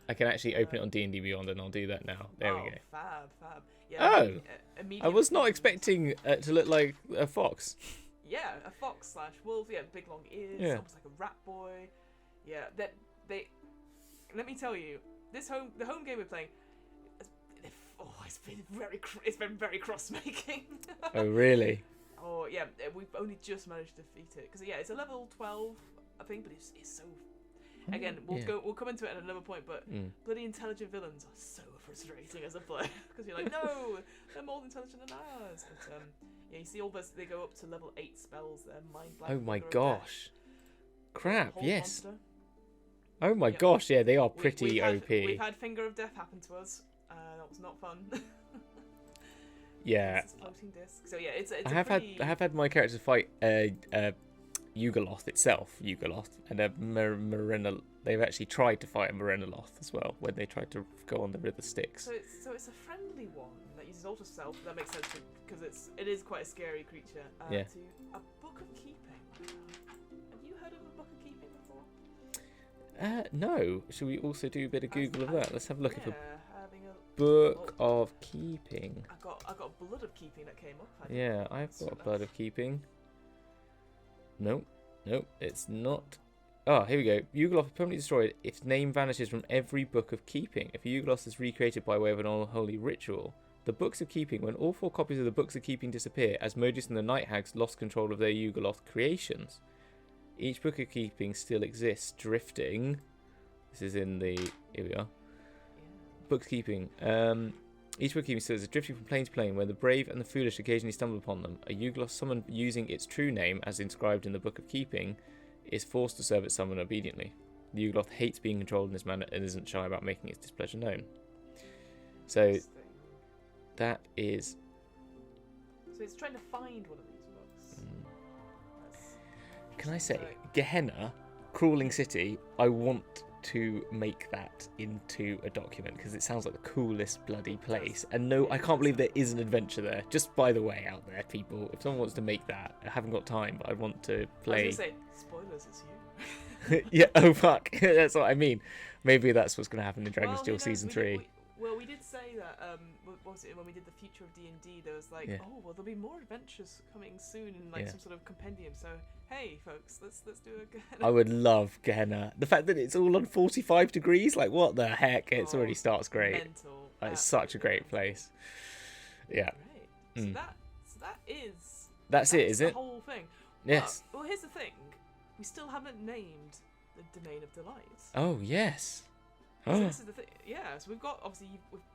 I can actually open it on D&D Beyond, and I'll do that now. There we go. Fab. Yeah, Oh, immediate I was not forms. expecting it to look like a fox. Yeah, a fox / wolf. Yeah, big long ears, Yeah. almost like a rat boy. Yeah, that they. Let me tell you, the home game we're playing. It's been very cross-making. Oh really? Oh yeah, we've only just managed to defeat it because it's a level 12, I think, but it's so. Again, we'll come into it at another point, but bloody intelligent villains are so frustrating as a player because you're like, no, they're more intelligent than ours. But yeah, you see all this. They go up to level 8 spells. They're mind blank. Oh my gosh! Crap! Hold Yes. monster. Oh my gosh! Yeah, they are pretty we've OP. We've had Finger of Death happen to us. That was not fun. Yeah. It's this floating disc. So yeah, it's I have had my characters fight Yugoloth itself, and a Marina. They've actually tried to fight a Marenoloth as well when they tried to go on the River Styx. So it's a friendly one that uses alter self. That makes sense because it is quite a scary creature. Yeah. To a book of keeping. Have you heard of a book of keeping before? No. Should we also do a bit of Google of that? Let's have a look at the having a Book of Keeping. I got Blood of Keeping that came up. Yeah, I've got a Blood of Keeping. Nope, it's not. Ah, here we go. Yugoloth is permanently destroyed if its name vanishes from every Book of Keeping. If a Yugoloth is recreated by way of an unholy ritual, the Books of Keeping, when all 4 copies of the Books of Keeping disappear, Asmodeus and the Night Hags lost control of their Yugoloth creations. Each Book of Keeping still exists, drifting. This is in the. Here we are. Book of Keeping. Each book keeping still is drifting from plane to plane, where the brave and the foolish occasionally stumble upon them. A Yugoloth summoned using its true name, as inscribed in the Book of Keeping, is forced to serve its summon obediently. The Yugoloth hates being controlled in this manner and isn't shy about making its displeasure known. So that is. So it's trying to find one of these books. Can I say, Gehenna, Crawling City, I want to make that into a document because it sounds like the coolest bloody place. And no, I can't believe there is an adventure there. Just by the way, out there, people, if someone wants to make that, I haven't got time, but I want to play. I was gonna say, spoilers, it's you. Yeah, oh fuck, that's what I mean. Maybe that's what's going to happen in Dragon's Duel Season 3. We did say that, what was it, when we did the future of D&D, there was like, oh, well, there'll be more adventures coming soon in some sort of compendium, so hey, folks, let's do a Gehenna. I would love Gehenna. The fact that it's all on 45 degrees, like, what the heck? It already starts great. Mental. Like, it's such a great place. Yeah. Great. So that is... That's it, is the it? whole thing. Yes. Well, here's the thing. We still haven't named the Domain of Delight. Oh, yes. So this is the thing. Yeah, so we've got, obviously,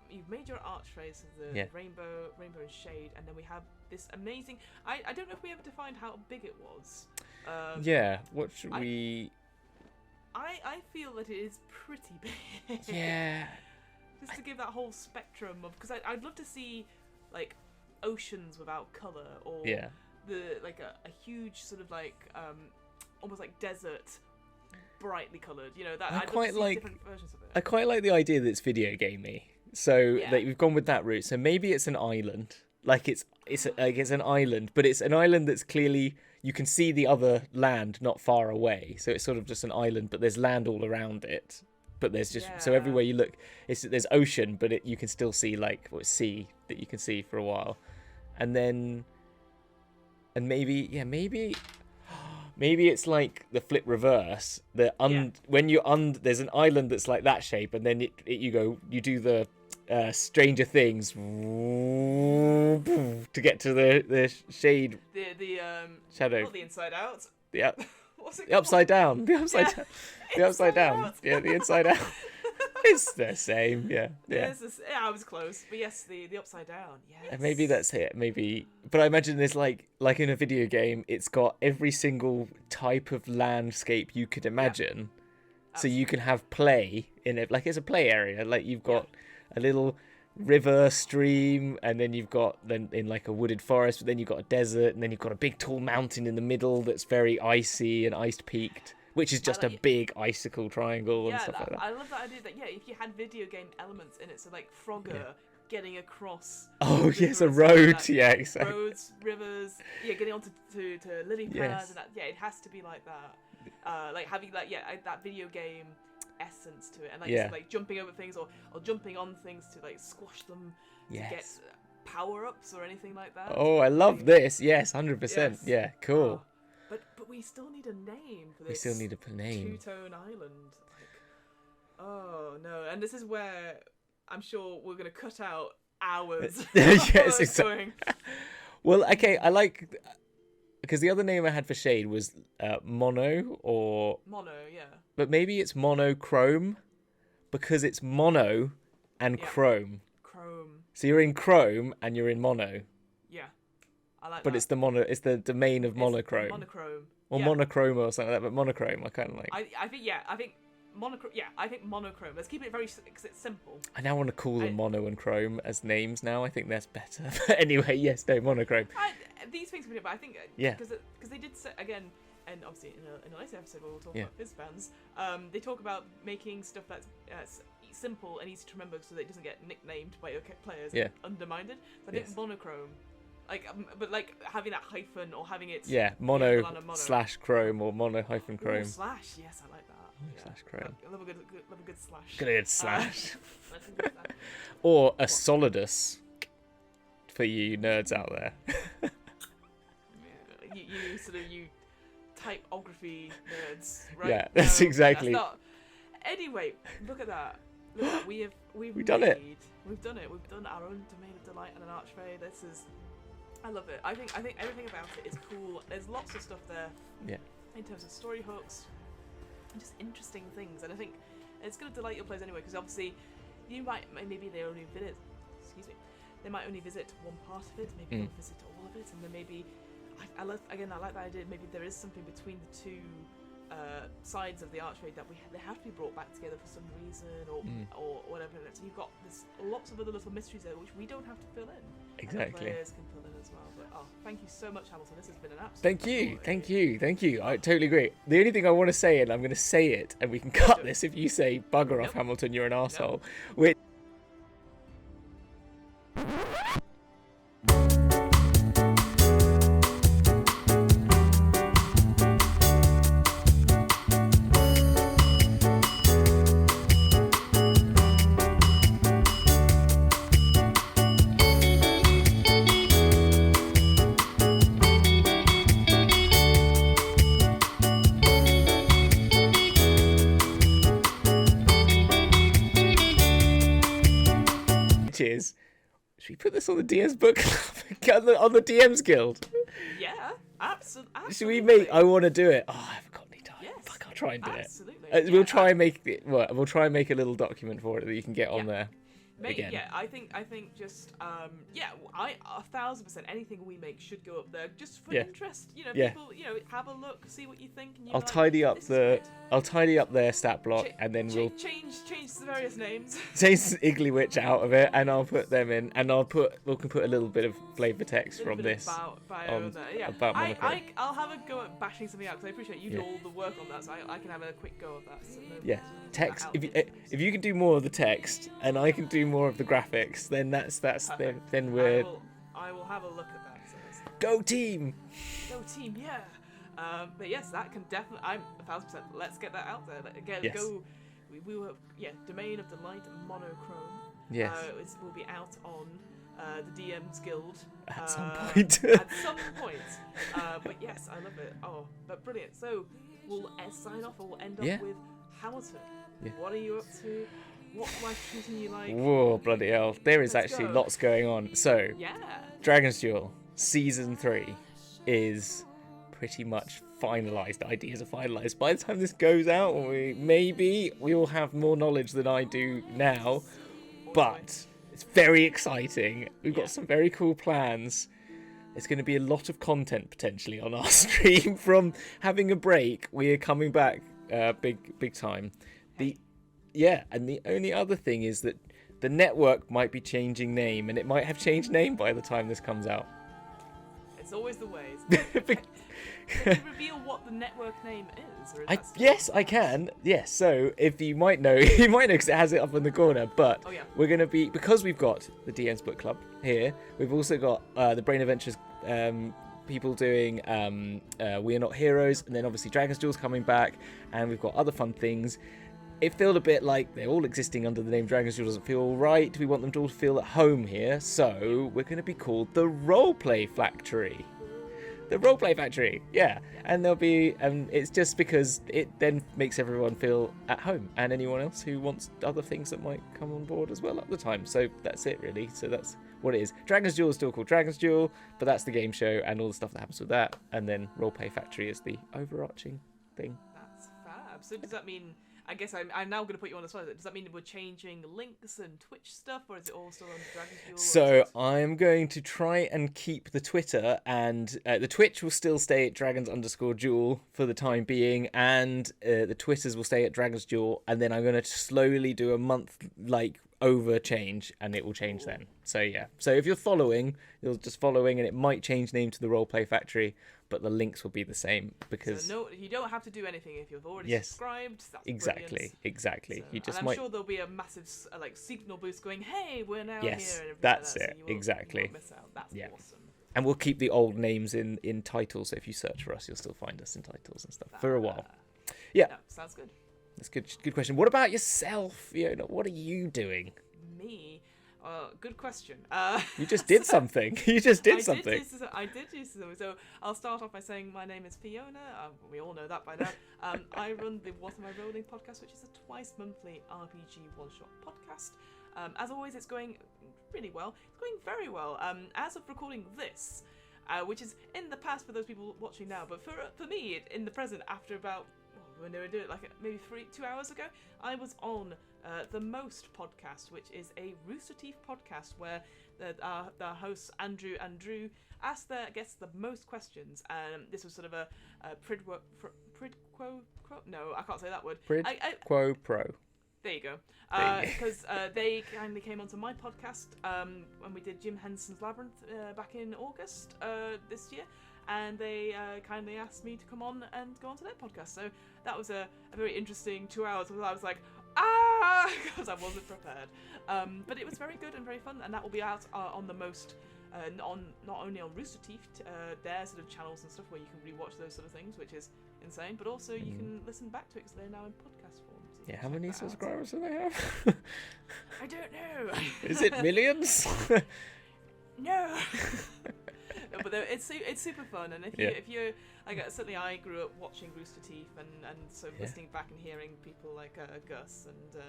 you've made your archfays of the rainbow and shade, and then we have this amazing... I don't know if we ever defined how big it was. Yeah, what should we... I feel that it is pretty big. Yeah. Just to give that whole spectrum of... Because I'd love to see, like, oceans without colour, or a huge sort of, like, almost like desert brightly coloured. You know, that I I'd quite love to see like- different versions of it. I quite like the idea that it's video gamey. So Yeah. that we've gone with that route. So maybe it's an island. Like it's an island, but it's an island that's clearly you can see the other land not far away. So it's sort of just an island, but there's land all around it. But there's just so Yeah. everywhere you look, there's ocean, but you can still see like sea that you can see for a while, and maybe it's like the flip reverse. When there's an island that's like that shape, and then you do the Stranger Things to get to the shade. The shadow. not the inside out. Yeah. What's it The upside down. The upside Yeah. down. The upside down. out. Yeah, the inside out. It's the same. Yeah. Yeah. I was close, but yes, the upside down. Yes. And maybe that's it. Maybe, but I imagine there's like in a video game, it's got every single type of landscape you could imagine. So you can have play in it, like it's a play area. Like you've got a little river, stream, and then you've got in like a wooded forest, but then you've got a desert, and then you've got a big tall mountain in the middle that's very icy and ice peaked, which is just a big icicle triangle and stuff like that. I love that idea that if you had video game elements in it, so like Frogger getting across. Oh yes, a rivers, road. like, Yeah, exactly. Roads, rivers. Yeah, getting onto to lily pads Yes. and that. Yeah, it has to be like that. Like having that video game essence to it, and like you said, like jumping over things or jumping on things to like squash them to get power ups or anything like that. Oh, I love this. Yes, 100%. Yes. Yeah, cool. But we still need a name for this. We still need a name. Two-tone island. Like, oh no! And this is where I'm sure we're gonna cut out hours. Yes, of exactly. going. Well, okay, I like because the other name I had for shade was mono or Mono, yeah. but maybe it's monochrome because it's mono and chrome. Chrome. So you're in chrome and you're in mono. Yeah, I like But that. it's the domain of monochrome. Monochrome. Or monochrome or something like that, but monochrome I kind of like. I think monochrome. Yeah, I think monochrome. Let's keep it very because it's simple. I now want to call them mono and chrome as names now. I think that's better. But anyway, yes, no, monochrome. These things, but I think because they did say again, and obviously in a later episode where we'll talk about Fizz fans, they talk about making stuff that's simple and easy to remember so that it doesn't get nicknamed by your players and undermined. So I think monochrome, but like having that hyphen or having it mono / chrome or mono - chrome. Ooh, slash, yes, I like that. Slash chrome. I love a good slash. Good slash. Or a solidus for you nerds out there. you typography nerds, right? Yeah, that's exactly. Anyway, look at that. We've done it. We've done it. We've done our own domain of delight and an archfey. I love it. I think everything about it is cool. There's lots of stuff there. Yeah. In terms of story hooks, and just interesting things, and I think it's going to delight your players anyway. Because obviously, maybe they only visit. Excuse me. They might only visit one part of it. Maybe they'll visit all of it, and then maybe. I like that idea. Maybe there is something between the two sides of the archfey that they have to be brought back together for some reason or whatever. So you've got lots of other little mysteries there which we don't have to fill in. Exactly. And the players can fill in as well. But thank you so much, Hamilton. This has been an absolute Thank you. I totally agree. The only thing I want to say, and I'm going to say it, and we can cut this if you say bugger off, Hamilton, you're an arsehole. Which is, should we put this on the DM's book club? on the DM's guild? Yeah, absolutely. Should we make? I want to do it. Oh, I haven't got any time. Yes, fuck, I'll try and do absolutely. it. We'll try and make it. We'll try and make a little document for it that you can get on there. again. Yeah, I think just I 1,000% anything we make should go up there just for interest. You know, people have a look, see what you think, and I'll tidy up their stat block, and then we'll change the various names. Change Igglywitch out of it, and I'll put them in, and we can put a little bit of flavour text from this about monochrome. I'll have a go at bashing something out because I appreciate you do all the work on that, so I can have a quick go of that. So text. If you can do more of the text and I can do more of the graphics, then then we're. I will have a look at that. So go team! Go team, yeah. But yes, that can definitely. I'm 1,000%. Let's get that out there. Again, go. We were Domain of Delight monochrome. Yes. It will be out on the DM's Guild at some point. At some point. But yes, I love it. Oh, but brilliant. So we'll sign off, or we'll end up with Hamilton. Yeah. What are you up to? What life treating you like? Whoa, bloody hell. There is actually lots going on. So, Dragon's Duel Season 3 is pretty much finalised. Ideas are finalised. By the time this goes out, we will have more knowledge than I do now. But it's very exciting. We've got some very cool plans. There's going to be a lot of content potentially on our stream from having a break. We are coming back big time. And the only other thing is that the network might be changing name, and it might have changed name by the time this comes out. It's always the way. Can you reveal what the network name is? Yes, I can. Yes, so if you might know, because it has it up in the corner. But we're going to be, because we've got the DM's Book Club here. We've also got the Brain Adventures people doing We Are Not Heroes, and then obviously Dragon's Duel's coming back, and we've got other fun things. It felt a bit like they're all existing under the name Dragon's Duel doesn't feel right. We want them to all feel at home here, so we're going to be called the Roleplay Factory. The Roleplay Factory, yeah. And there'll be, it's just because it then makes everyone feel at home, and anyone else who wants other things that might come on board as well at the time. So that's it, really. So that's what it is. Dragon's Duel is still called Dragon's Duel, but that's the game show and all the stuff that happens with that. And then Roleplay Factory is the overarching thing. That's fab. So does that mean... I guess I'm now going to put you on the spot. Does that mean we're changing links and Twitch stuff, or is it all still on Dragon's Duel? So I'm going to try and keep the Twitter, and the Twitch will still stay at Dragons_Duel for the time being, and the Twitters will stay at Dragon's Duel, and then I'm going to slowly do a month over change, and it will change then. So so if you're following, you're just following, and it might change name to the Roleplay Factory, but the links will be because no, you don't have to do anything if you've already subscribed. That's exactly. So, you just I'm sure there'll be a massive signal boost going, hey, we're now here, and everything that's like that, it. So exactly. You won't miss out. That's awesome. And we'll keep the old names in titles, so if you search for us, you'll still find us in titles and stuff for a while. Yeah, sounds good. That's good question. What about yourself, Fiona? What are you doing? Me? Good question. You just did something. You just did something. I did do something. So I'll start off by saying my name is Fiona. We all know that by now. I run the What Am I Rolling podcast, which is a twice-monthly RPG one-shot podcast. As always, it's going really well. It's going very well. As of recording this, which is in the past for those people watching now, but for me, in the present, after about... when they were doing it maybe 2 hours ago, I was on the Most podcast, which is a Rooster Teeth podcast where the hosts Andrew and Drew asked their guests the most questions, and this was sort of a prid quo no, I can't say that word. Prid quo pro. There you go. Because they kindly came onto my podcast when we did Jim Henson's Labyrinth back in August this year. And they kindly asked me to come on and go onto their podcast. So that was a very interesting 2 hours where I was like, because I wasn't prepared. But it was very good and very fun, and that will be out on the Most, not only on Rooster Teeth, their sort of channels and stuff where you can rewatch those sort of things, which is insane, but also you can listen back to it because they're now in podcast form. So how many subscribers do they have? I don't know. Is it millions? No. But it's super fun, and if you certainly I grew up watching Rooster Teeth, and so listening back and hearing people like Gus and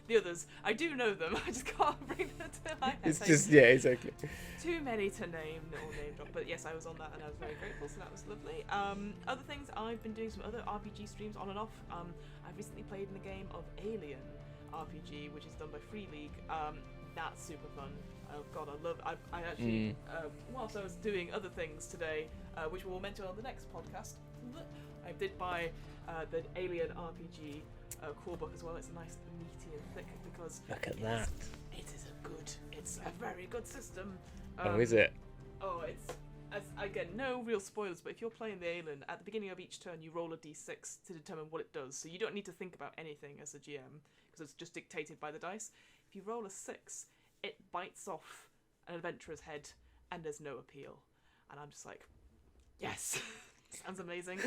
the others, I do know them. I just can't bring them to my head. It's just exactly. Too many to name drop, but yes, I was on that, and I was very grateful. So that was lovely. Other things, I've been doing some other RPG streams on and off. I've recently played in the game of Alien. RPG, which is done by Free League. That's super fun. Oh god, I actually, whilst I was doing other things today, which we'll mention on the next podcast, I did buy the Alien RPG core book as well. It's nice, meaty and thick because Look at that. It's a very good system. Is it? Oh, again, no real spoilers, but if you're playing the Alien, at the beginning of each turn you roll a d6 to determine what it does, so you don't need to think about anything as a GM, because it's just dictated by the dice. If you roll a 6, it bites off an adventurer's head, and there's no appeal. And I'm just like, yes! Sounds amazing.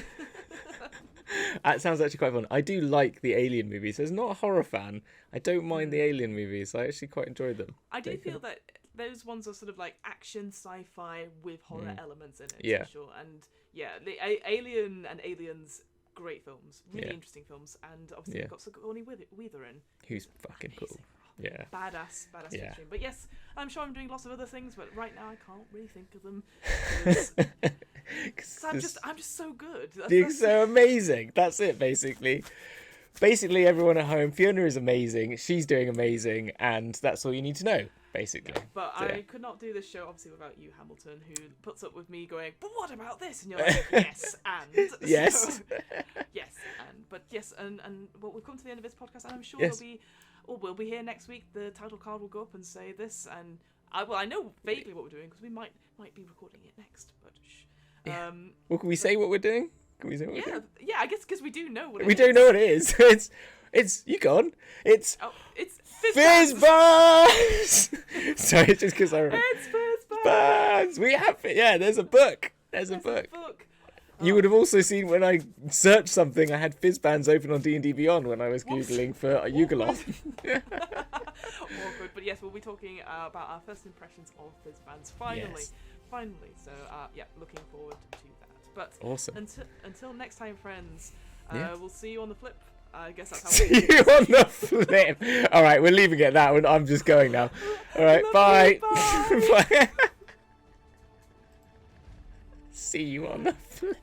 That sounds actually quite fun. I do like the Alien movies. As not a horror fan, I don't mind the Alien movies. I actually quite enjoy them. I do feel that those ones are sort of like action sci-fi with horror elements in it, Yeah. for sure. And yeah, the Alien and Aliens, great films, really interesting films, and obviously we've got Sigourney Weaver in. Who's fucking cool. Yeah. Badass Yeah. featuring. But yes, I'm sure I'm doing lots of other things, but right now I can't really think of them. Because I'm just so good. Being so amazing. That's it, basically. Basically, everyone at home, Fiona is amazing. She's doing amazing, and that's all you need to know, basically. Yeah, but I could not do this show, obviously, without you, Hamilton, who puts up with me going, but what about this? And you're like, yes, and. Yes. So, yes, and. But yes, and well, we've come to the end of this podcast, and I'm sure we'll be here next week. The title card will go up and say this, and I know vaguely what we're doing, because we might be recording it next, but shh. Well, can we say what we're doing? Can we say what we're doing? Yeah, I guess because we do know what it is. We do know what it is. It's you gone. It's Fizz Buzz. Sorry, it's just because I remember. It's Fizz Buzz. We have it. Yeah, there's a book. There's a book. You would have also seen when I searched something, I had Fizzbands open on D&D Beyond when I was Googling for a Yugoloth. Awkward, but yes, we'll be talking about our first impressions of Fizzbands. Finally. So, looking forward to that. But awesome. Until next time, friends, we'll see you on the flip. I guess that's how see you on the flip. All right, we're leaving it at that one. I'm just going now. All right, bye. Bye. See you on the flip.